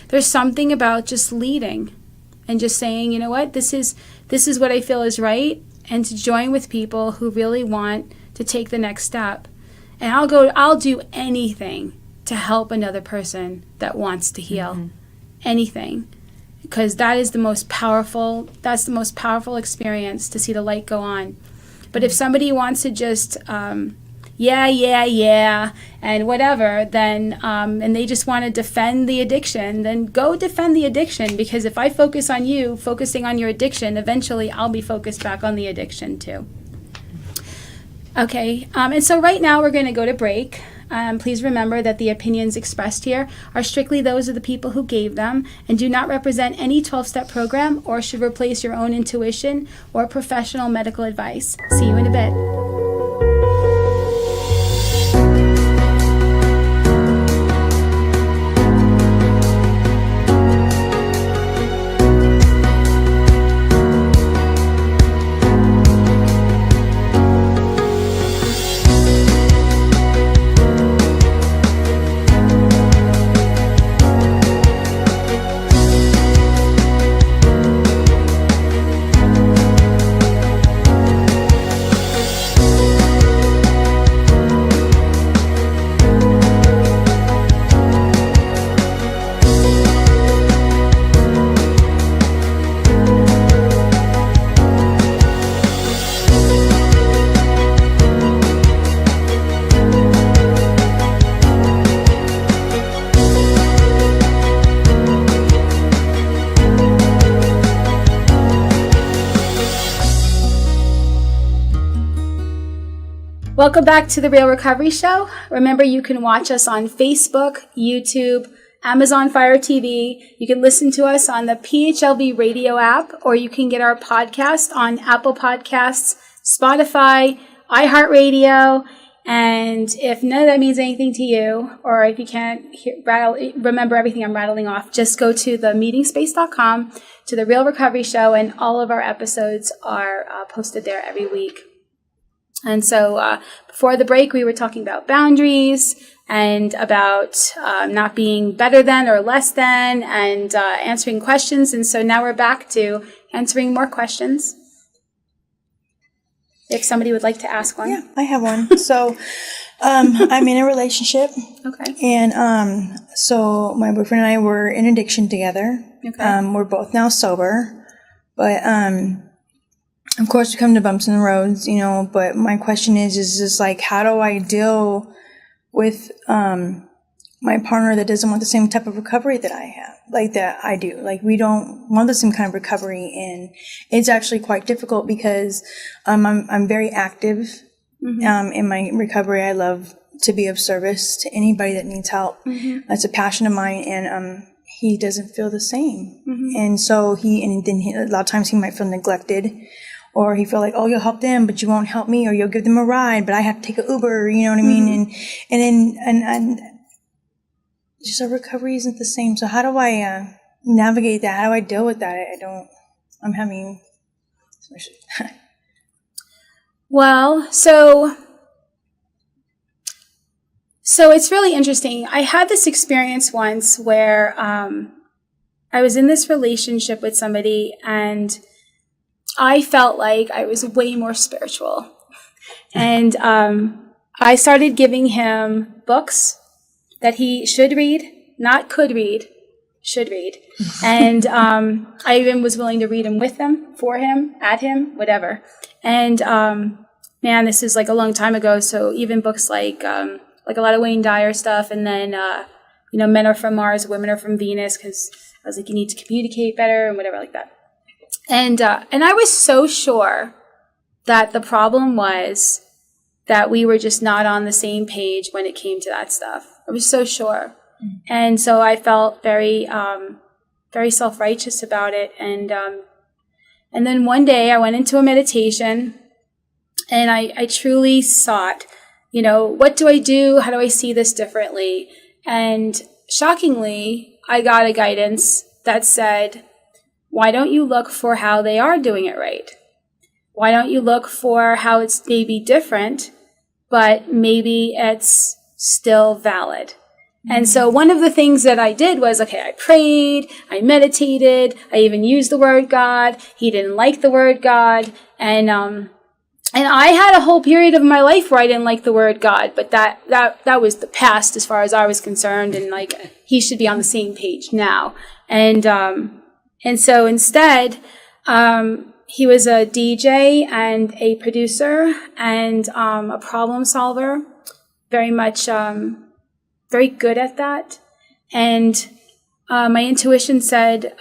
There's something about just leading and just saying, you know what, this is what I feel is right, and to join with people who really want to take the next step. And I'll do anything to help another person that wants to heal. Anything. Because that is the most powerful experience, to see the light go on. But if somebody wants to just yeah, and whatever, then and they just want to defend the addiction, then go defend the addiction, because if I focus on you focusing on your addiction, eventually I'll be focused back on the addiction too. Okay, and so right now we're going to go to break. Please remember that the opinions expressed here are strictly those of the people who gave them and do not represent any 12-step program or should replace your own intuition or professional medical advice. See you in a bit. Welcome back to the Real Recovery Show. Remember, you can watch us on Facebook, YouTube, Amazon Fire TV. You can listen to us on the PHLV Radio app, or you can get our podcast on Apple Podcasts, Spotify, iHeart Radio. And if none of that means anything to you, or if you can't remember everything I'm rattling off, just go to themeetingspace.com, to the Real Recovery Show, and all of our episodes are posted there every week. And so before the break, we were talking about boundaries and about not being better than or less than, and answering questions. And so now we're back to answering more questions. If somebody would like to ask one. Yeah, I have one. So I'm in a relationship. Okay. And so my boyfriend and I were in addiction together. Okay. We're both now sober. But of course, we come to bumps in the roads, you know, but my question is just like, how do I deal with my partner that doesn't want the same type of recovery that I have, like that I do? Like, we don't want the same kind of recovery, and it's actually quite difficult because I'm very active in my recovery. I love to be of service to anybody that needs help. That's a passion of mine, and he doesn't feel the same. And so a lot of times he might feel neglected. Or he feel like, oh, you'll help them, but you won't help me, or you'll give them a ride, but I have to take an Uber, you know what I mean? And just our recovery isn't the same. So how do I navigate that? How do I deal with that? I'm having some issues. Well, so it's really interesting. I had this experience once where I was in this relationship with somebody, and I felt like I was way more spiritual. And I started giving him books that he should read, not could read, should read. And I even was willing to read them with him, for him, at him, whatever. And man, this is like a long time ago. So even books like a lot of Wayne Dyer stuff, and then Men Are From Mars, Women Are From Venus, because I was like, you need to communicate better and whatever like that. And I was so sure that the problem was that we were just not on the same page when it came to that stuff. I was so sure. And so I felt very, very self-righteous about it. And then one day I went into a meditation, And I truly sought, what do I do? How do I see this differently? And shockingly, I got a guidance that said, why don't you look for how they are doing it right? Why don't you look for how it's maybe different, but maybe it's still valid? And so one of the things that I did was, I prayed, I meditated, I even used the word God. He didn't like the word God. And I had a whole period of my life where I didn't like the word God, but that was the past as far as I was concerned. And he should be on the same page now. And so instead, he was a DJ and a producer and a problem solver, very much, very good at that. And my intuition said,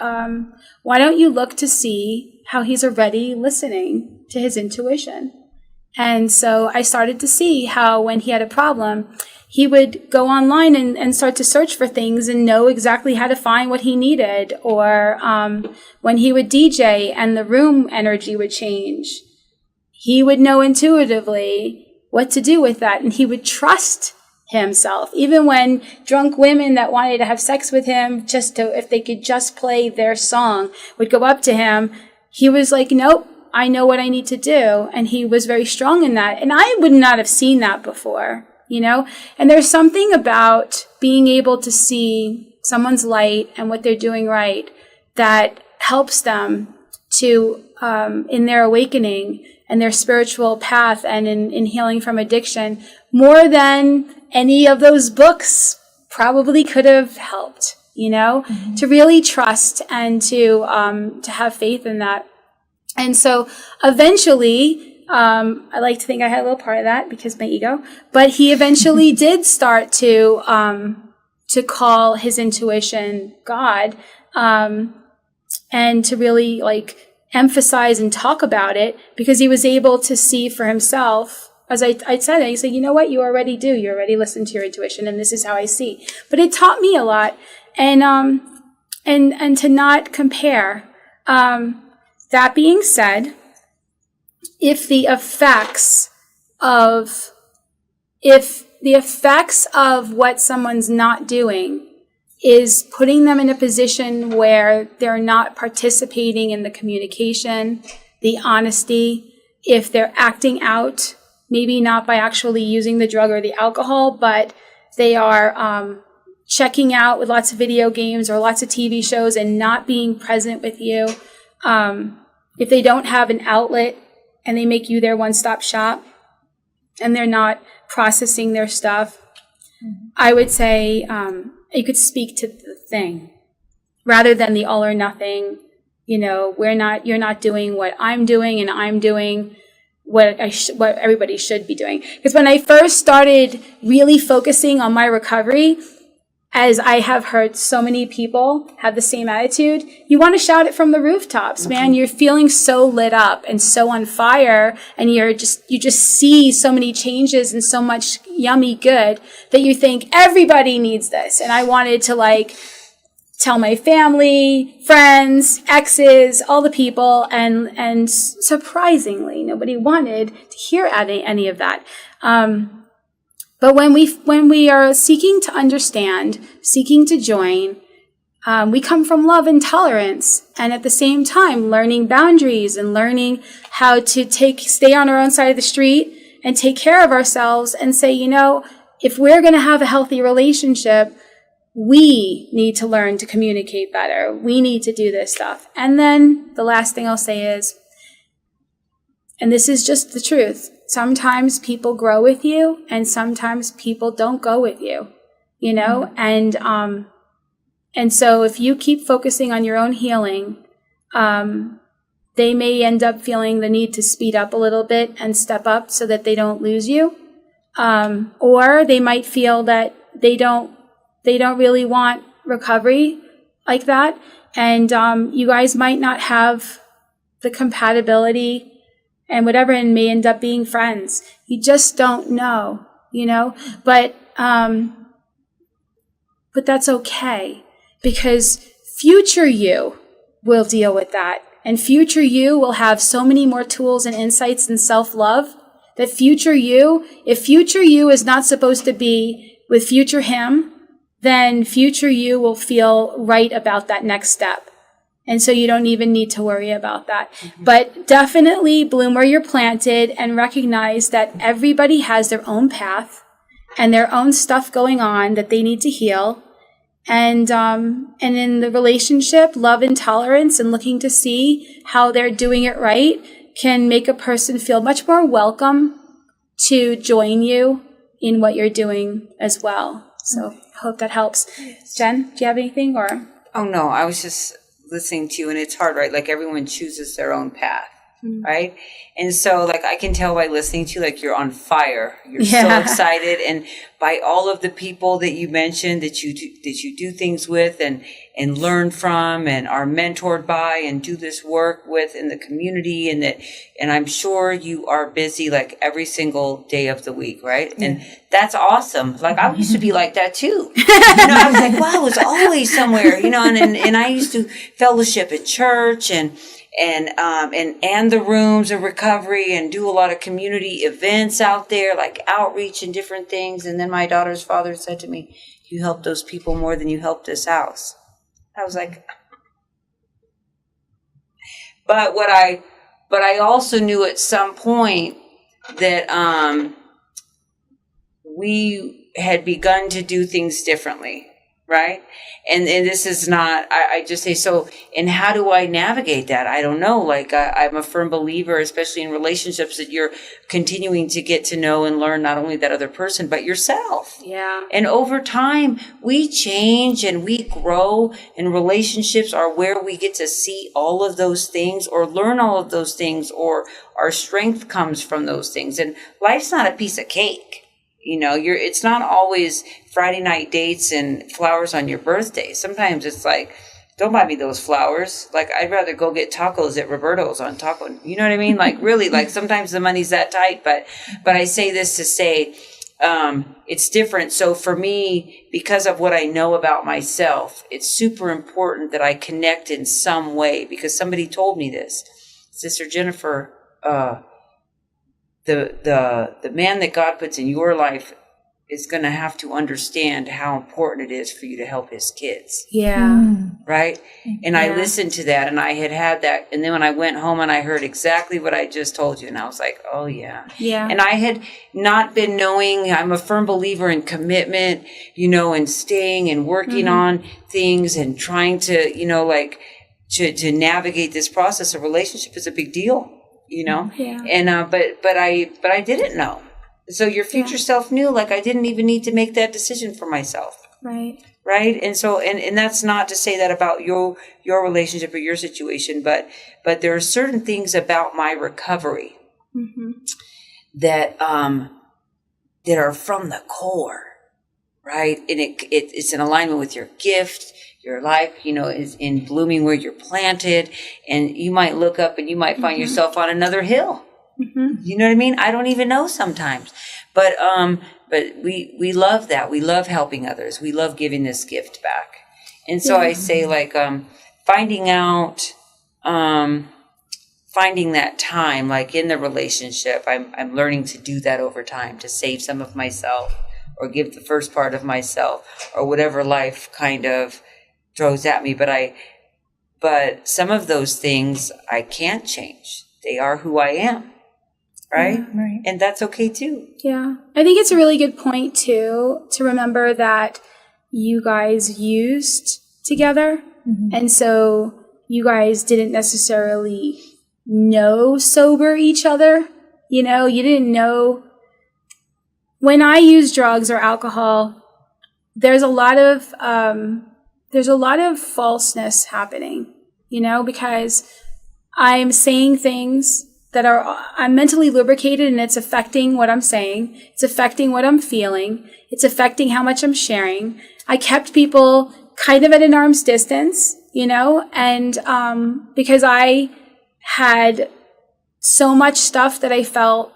why don't you look to see how he's already listening to his intuition? And so I started to see how when he had a problem, he would go online and start to search for things and know exactly how to find what he needed. Or when he would DJ and the room energy would change, he would know intuitively what to do with that. And he would trust himself. Even when drunk women that wanted to have sex with him if they could just play their song would go up to him, he was like, nope, I know what I need to do. And he was very strong in that. And I would not have seen that before, And there's something about being able to see someone's light and what they're doing right that helps them to, in their awakening and their spiritual path and in healing from addiction, more than any of those books probably could have helped, to really trust and to have faith in that. And so eventually, I like to think I had a little part of that because my ego, but he eventually did start to call his intuition God, and to really emphasize and talk about it because he was able to see for himself. As I said, he said, you know what, you already do. You already listen to your intuition, and this is how I see. But it taught me a lot, and to not compare. That being said, if the effects of what someone's not doing is putting them in a position where they're not participating in the communication, the honesty, if they're acting out, maybe not by actually using the drug or the alcohol, but they are checking out with lots of video games or lots of TV shows and not being present with you. If they don't have an outlet and they make you their one-stop shop and they're not processing their stuff, I would say you could speak to the thing rather than the all or nothing. You're not doing what I'm doing, and I'm doing what everybody should be doing. Because when I first started really focusing on my recovery, as I have heard so many people have the same attitude, you want to shout it from the rooftops, man. You're feeling so lit up and so on fire, and you just see so many changes and so much yummy good that you think everybody needs this. And I wanted to tell my family, friends, exes, all the people, and surprisingly, nobody wanted to hear any of that. But when we are seeking to understand, seeking to join, we come from love and tolerance, and at the same time learning boundaries and learning how to stay on our own side of the street and take care of ourselves and say, if we're going to have a healthy relationship, we need to learn to communicate better. We need to do this stuff. And then the last thing I'll say is, and this is just the truth, sometimes people grow with you and sometimes people don't go with you, and so if you keep focusing on your own healing, they may end up feeling the need to speed up a little bit and step up so that they don't lose you. Or they might feel that they don't really want recovery like that. And you guys might not have the compatibility and whatever, and may end up being friends. You just don't know, but that's okay, because future you will deal with that. And future you will have so many more tools and insights and self-love That future you, if future you is not supposed to be with future him, then future you will feel right about that next step. And so you don't even need to worry about that. Mm-hmm. But definitely bloom where you're planted and recognize that everybody has their own path and their own stuff going on that they need to heal. And in the relationship, love and tolerance and looking to see how they're doing it right can make a person feel much more welcome to join you in what you're doing as well. So I hope that helps. Jen, do you have anything or? Oh, no, I was just listening to you, and it's hard, right? Like everyone chooses their own path, right? And so like I can tell by listening to you, like you're on fire. You're so excited, and by all of the people that you mentioned that you do things with and learn from and are mentored by and do this work with in the community, and I'm sure you are busy like every single day of the week, right? Yeah. And that's awesome. Like I used to be like that too. I was like, wow, I was always somewhere, and I used to fellowship at church and the rooms of recovery and do a lot of community events out there, like outreach and different things. And then my daughter's father said to me, you help those people more than you help this house. I was like, but I also knew at some point that, we had begun to do things differently. Right. And this is not, I just say, so, and how do I navigate that? I don't know. Like, I'm a firm believer, especially in relationships, that you're continuing to get to know and learn not only that other person, but yourself. Yeah. And over time, we change and we grow, and relationships are where we get to see all of those things or learn all of those things, or our strength comes from those things. And life's not a piece of cake. It's not always Friday night dates and flowers on your birthday. Sometimes it's like, don't buy me those flowers. Like, I'd rather go get tacos at Roberto's on taco. You know what I mean? Like, really, like sometimes the money's that tight. But I say this to say, it's different. So for me, because of what I know about myself, it's super important that I connect in some way, because somebody told me this. Sister Jennifer, the man that God puts in your life is going to have to understand how important it is for you to help his kids. Yeah. Right? And I listened to that, and I had that. And then when I went home and I heard exactly what I just told you, and I was like, oh, yeah. Yeah. And I had not been knowing, I'm a firm believer in commitment, and staying and working on things and trying to, to navigate this process. A relationship is a big deal. Yeah. And, but I didn't know. So your future self knew, like, I didn't even need to make that decision for myself. Right. Right. And so, and that's not to say that about your relationship or your situation, but there are certain things about my recovery that are from the core. Right. And it's in alignment with your gift. Your life, is in blooming where you're planted, and you might look up and you might find yourself on another hill. You know what I mean? I don't even know sometimes, but we love that. We love helping others. We love giving this gift back. And so I say, like, finding that time, like in the relationship, I'm learning to do that over time, to save some of myself or give the first part of myself or whatever life kind of throws at me. But some of those things I can't change. They are who I am. Right? Yeah, right. And that's okay too. Yeah. I think it's a really good point too, to remember that you guys used together. And so you guys didn't necessarily know sober each other. You didn't know. When I use drugs or alcohol, there's a lot of falseness happening, because I'm saying things that I'm mentally lubricated, and it's affecting what I'm saying. It's affecting what I'm feeling. It's affecting how much I'm sharing. I kept people kind of at an arm's distance, and because I had so much stuff that I felt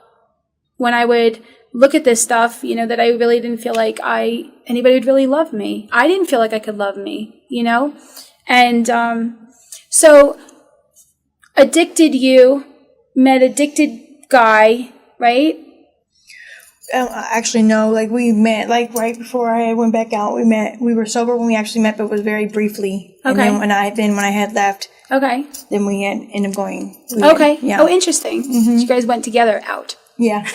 when I would look at this stuff, that I really didn't feel like anybody would really love me. I didn't feel like I could love me, And so addicted you met addicted guy, right? Actually, no. Like, we met, like, right before I went back out. We were sober when we actually met, but it was very briefly. And Okay. then when I had left, Okay. then we ended up going. Okay. Yeah. Oh, interesting. You guys went together out. Yeah.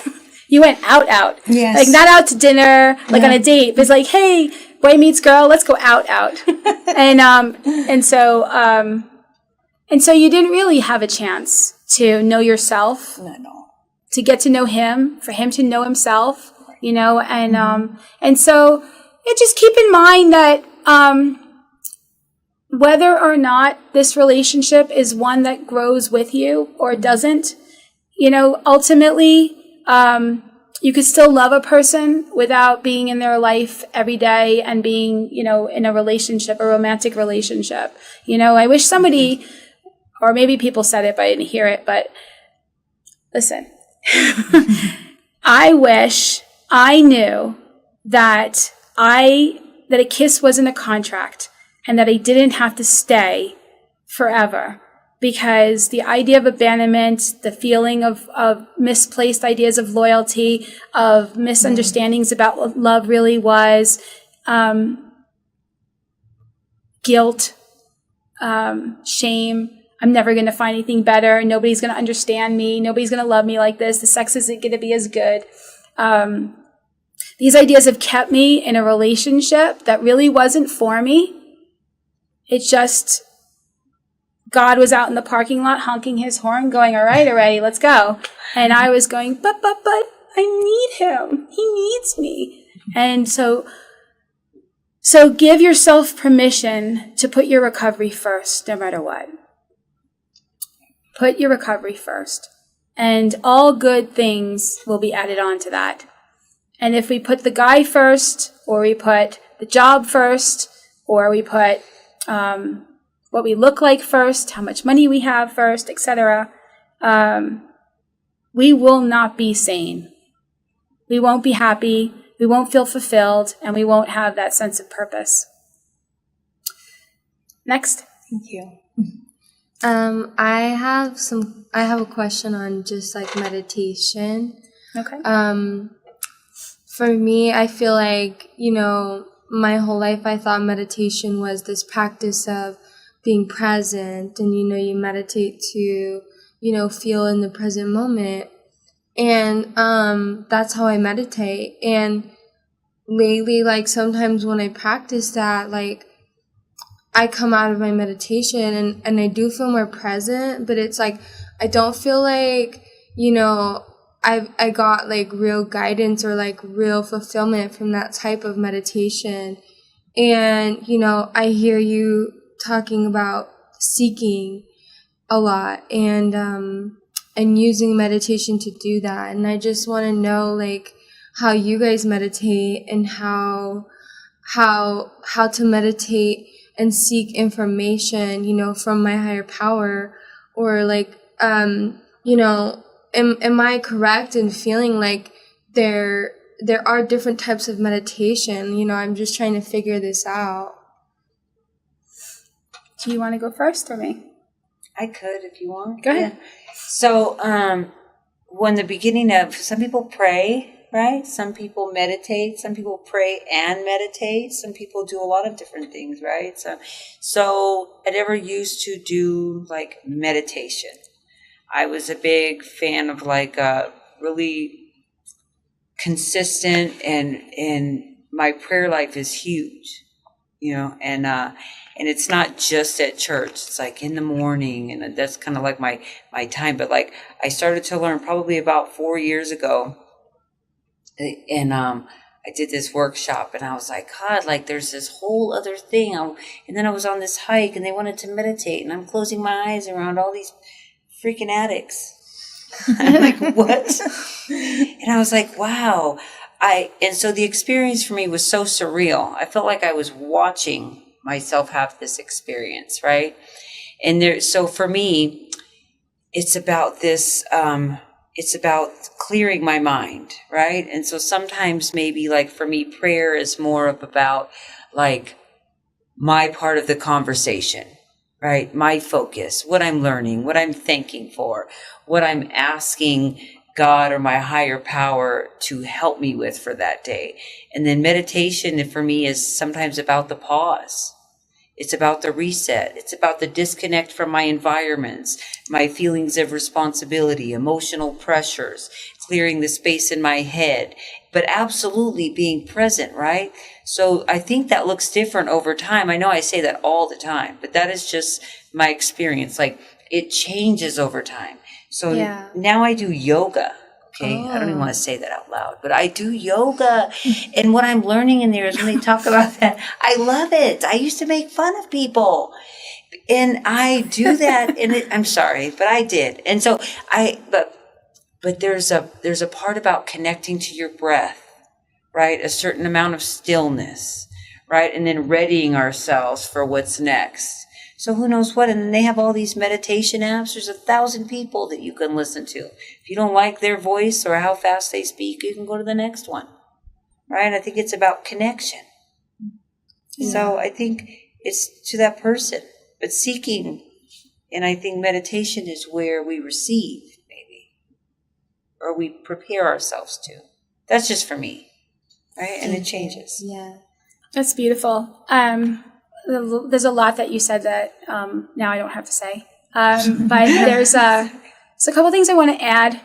You went out. Yes. Like, not out to dinner, like on a date, but it's like, hey, boy meets girl, let's go out. And so you didn't really have a chance to know yourself. No. To get to know him, for him to know himself, you know, and so just keep in mind that whether or not this relationship is one that grows with you or doesn't, you know, ultimately, you could still love a person without being in their life every day and being, you know, in a relationship, a romantic relationship. You know, I wish somebody, or maybe people said it, but I didn't hear it, but listen. I wish I knew that a kiss wasn't a contract and that I didn't have to stay forever, because the idea of abandonment, the feeling of misplaced ideas of loyalty, of misunderstandings about what love really was, guilt, shame. I'm never going to find anything better. Nobody's going to understand me. Nobody's going to love me like this. The sex isn't going to be as good. These ideas have kept me in a relationship that really wasn't for me. It's just God was out in the parking lot honking his horn going, all right, already, let's go. And I was going, but, I need him. He needs me. And so give yourself permission to put your recovery first, no matter what. Put your recovery first, and all good things will be added on to that. And if we put the guy first, or we put the job first, or we put what we look like first, how much money we have first, etc., we will not be sane. We won't be happy, we won't feel fulfilled, and we won't have that sense of purpose. Next. Thank you. I have a question on just like meditation. Okay. For me, I feel like, you know, my whole life I thought meditation was this practice of being present, and, you know, you meditate to, you know, feel in the present moment. And that's how I meditate. And lately, like, sometimes when I practice that, like, I come out of my meditation and I do feel more present, but it's like I don't feel like, you know, I got like real guidance or like real fulfillment from that type of meditation. And, you know, I hear you talking about seeking a lot and using meditation to do that. And I just want to know like how you guys meditate and how to meditate and seek information, you know, from my higher power, or like, you know, am I correct in feeling like there are different types of meditation? You know, I'm just trying to figure this out. Do you want to go first or me? I could if you want. Go ahead. Yeah. So, when the beginning of, some people pray, right? Some people meditate. Some people pray and meditate. Some people do a lot of different things, right? So I never used to do like meditation. I was a big fan of like really consistent, and my prayer life is huge, you know, and it's not just at church. It's like in the morning, and that's kind of like my time. But like I started to learn probably about 4 years ago. And I did this workshop, and I was like, God, like there's this whole other thing. And then I was on this hike, and they wanted to meditate, and I'm closing my eyes around all these freaking addicts. I'm like, what? And I was like, wow. And so the experience for me was so surreal. I felt like I was watching myself have this experience, right? And so for me, it's about this, it's about clearing my mind, right? And so sometimes maybe like for me, prayer is more of about like my part of the conversation, right? My focus, what I'm learning, what I'm thanking for, what I'm asking God or my higher power to help me with for that day. And then meditation for me is sometimes about the pause. It's about the reset. It's about the disconnect from my environments, my feelings of responsibility, emotional pressures, clearing the space in my head, but absolutely being present, right? So I think that looks different over time. I know I say that all the time, but that is just my experience. Like, it changes over time. So now I do yoga. Okay, I don't even want to say that out loud, but I do yoga. And what I'm learning in there is when they talk about that, I love it. I used to make fun of people. And I do that, and I'm sorry, but I did. And so but there's a part about connecting to your breath, right? A certain amount of stillness, right? And then readying ourselves for what's next. So who knows what? And then they have all these meditation apps. There's 1,000 people that you can listen to. If you don't like their voice or how fast they speak, you can go to the next one, right? I think it's about connection. Yeah. So I think it's to that person, but seeking, and I think meditation is where we receive, maybe, or we prepare ourselves to. That's just for me, right? And it changes. Yeah. That's beautiful. There's a lot that you said that now I don't have to say. But there's a couple things I want to add.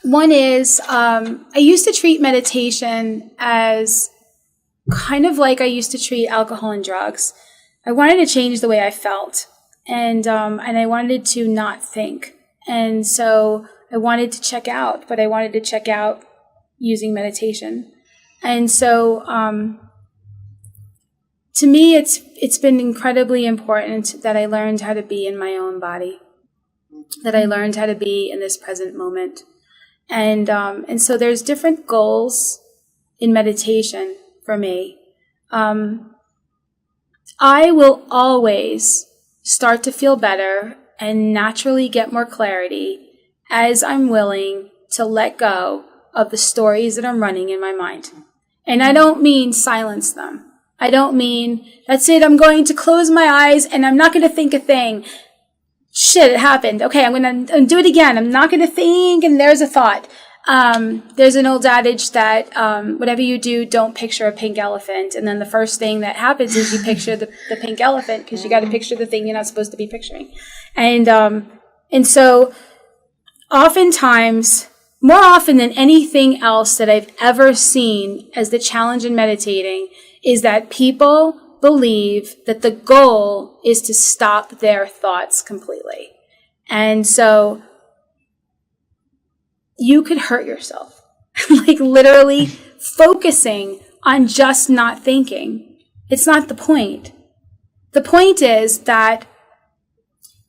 One is I used to treat meditation as kind of like I used to treat alcohol and drugs. I wanted to change the way I felt, and I wanted to not think. And so I wanted to check out, but I wanted to check out using meditation. And so to me, it's been incredibly important that I learned how to be in my own body, that I learned how to be in this present moment. And so there's different goals in meditation for me. I will always start to feel better and naturally get more clarity as I'm willing to let go of the stories that I'm running in my mind. And I don't mean silence them. I don't mean, that's it, I'm going to close my eyes and I'm not going to think a thing. Shit, it happened. Okay, I'm going to do it again. I'm not going to think, and there's a thought. There's an old adage that whatever you do, don't picture a pink elephant. And then the first thing that happens is you picture the pink elephant, because you got to picture the thing you're not supposed to be picturing. And so oftentimes, more often than anything else that I've ever seen as the challenge in meditating, is that people believe that the goal is to stop their thoughts completely. And so you could hurt yourself, like literally focusing on just not thinking. It's not the point. The point is that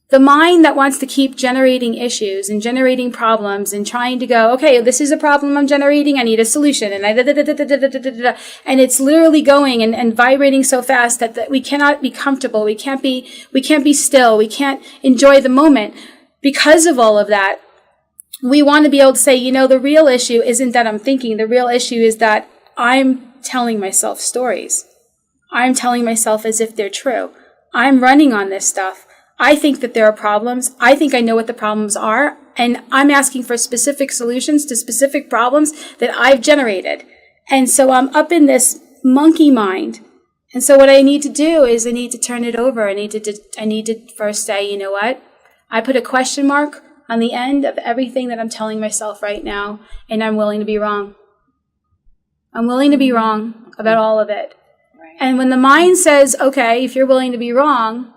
the mind that wants to keep generating issues and generating problems and trying to go, okay, this is a problem I'm generating, I need a solution, and and it's literally going and vibrating so fast that we cannot be comfortable, we can't be still, we can't enjoy the moment. Because of all of that, we want to be able to say, the real issue isn't that I'm thinking, the real issue is that I'm telling myself stories. I'm telling myself as if they're true. I'm running on this stuff. I think that there are problems. I think I know what the problems are, and I'm asking for specific solutions to specific problems that I've generated. And so I'm up in this monkey mind. And so what I need to do is I need to turn it over. I need to first say, you know what? I put a question mark on the end of everything that I'm telling myself right now, and I'm willing to be wrong. I'm willing to be wrong about all of it. Right. And when the mind says, okay, if you're willing to be wrong,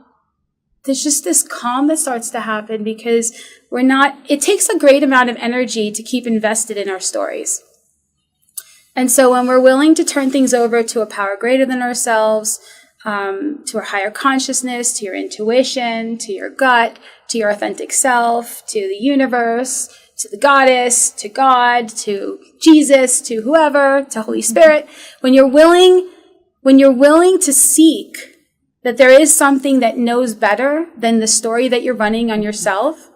there's just this calm that starts to happen, because it takes a great amount of energy to keep invested in our stories. And so when we're willing to turn things over to a power greater than ourselves, to a higher consciousness, to your intuition, to your gut, to your authentic self, to the universe, to the goddess, to God, to Jesus, to whoever, to Holy Spirit, when you're willing to seek that there is something that knows better than the story that you're running on yourself,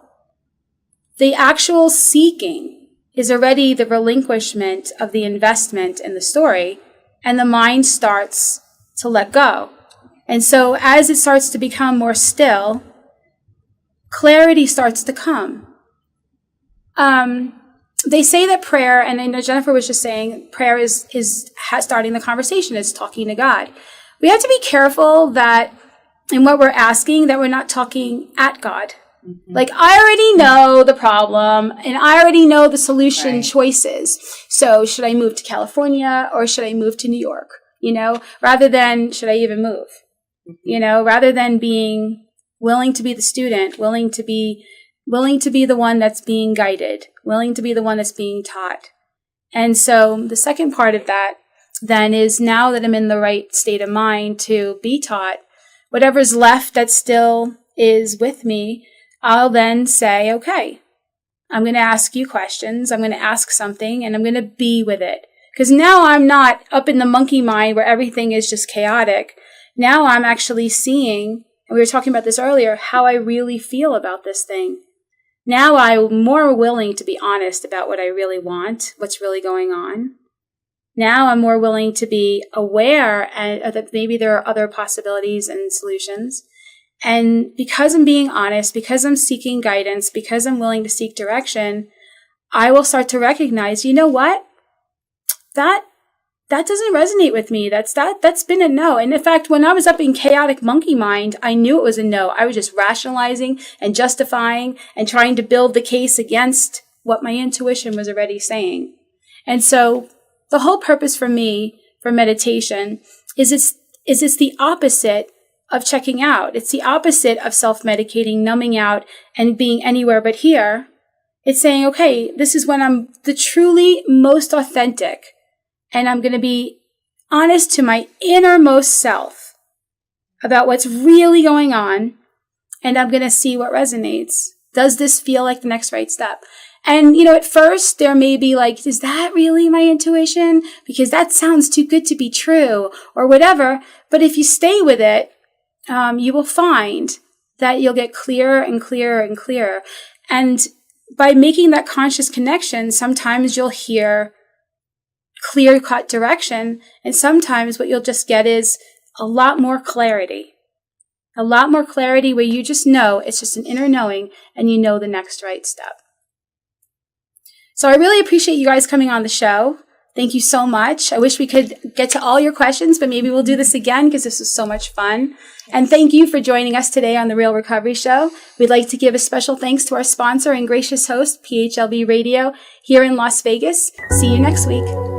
the actual seeking is already the relinquishment of the investment in the story, and the mind starts to let go. And so as it starts to become more still, clarity starts to come. they say that prayer, and I know Jennifer was just saying, prayer is starting the conversation, is talking to God. We have to be careful that in what we're asking, that we're not talking at God. Like, I already know the problem, and I already know the solution choices. So should I move to California or should I move to New York? Rather than, should I even move? Rather than being willing to be the student, willing to be the one that's being guided, willing to be the one that's being taught. And so the second part of that then is, now that I'm in the right state of mind to be taught, whatever's left that still is with me, I'll then say, okay, I'm going to ask you questions. I'm going to ask something, and I'm going to be with it. Because now I'm not up in the monkey mind where everything is just chaotic. Now I'm actually seeing, and we were talking about this earlier, how I really feel about this thing. Now I'm more willing to be honest about what I really want, what's really going on. Now I'm more willing to be aware that maybe there are other possibilities and solutions. And because I'm being honest, because I'm seeking guidance, because I'm willing to seek direction, I will start to recognize, you know what? That doesn't resonate with me. That's been a no. And in fact, when I was up in chaotic monkey mind, I knew it was a no. I was just rationalizing and justifying and trying to build the case against what my intuition was already saying. And so the whole purpose for me for meditation is it's the opposite of checking out. It's the opposite of self-medicating, numbing out, and being anywhere but here. It's saying, okay, this is when I'm the truly most authentic, and I'm going to be honest to my innermost self about what's really going on, and I'm going to see what resonates. Does this feel like the next right step? And, at first there may be like, is that really my intuition? Because that sounds too good to be true, or whatever. But if you stay with it, you will find that you'll get clearer and clearer and clearer. And by making that conscious connection, sometimes you'll hear clear-cut direction, and sometimes what you'll just get is a lot more clarity. A lot more clarity where you just know, it's just an inner knowing, and you know the next right step. So I really appreciate you guys coming on the show. Thank you so much. I wish we could get to all your questions, but maybe we'll do this again because this was so much fun. And thank you for joining us today on The Real Recovery Show. We'd like to give a special thanks to our sponsor and gracious host, PHLV Radio, here in Las Vegas. See you next week.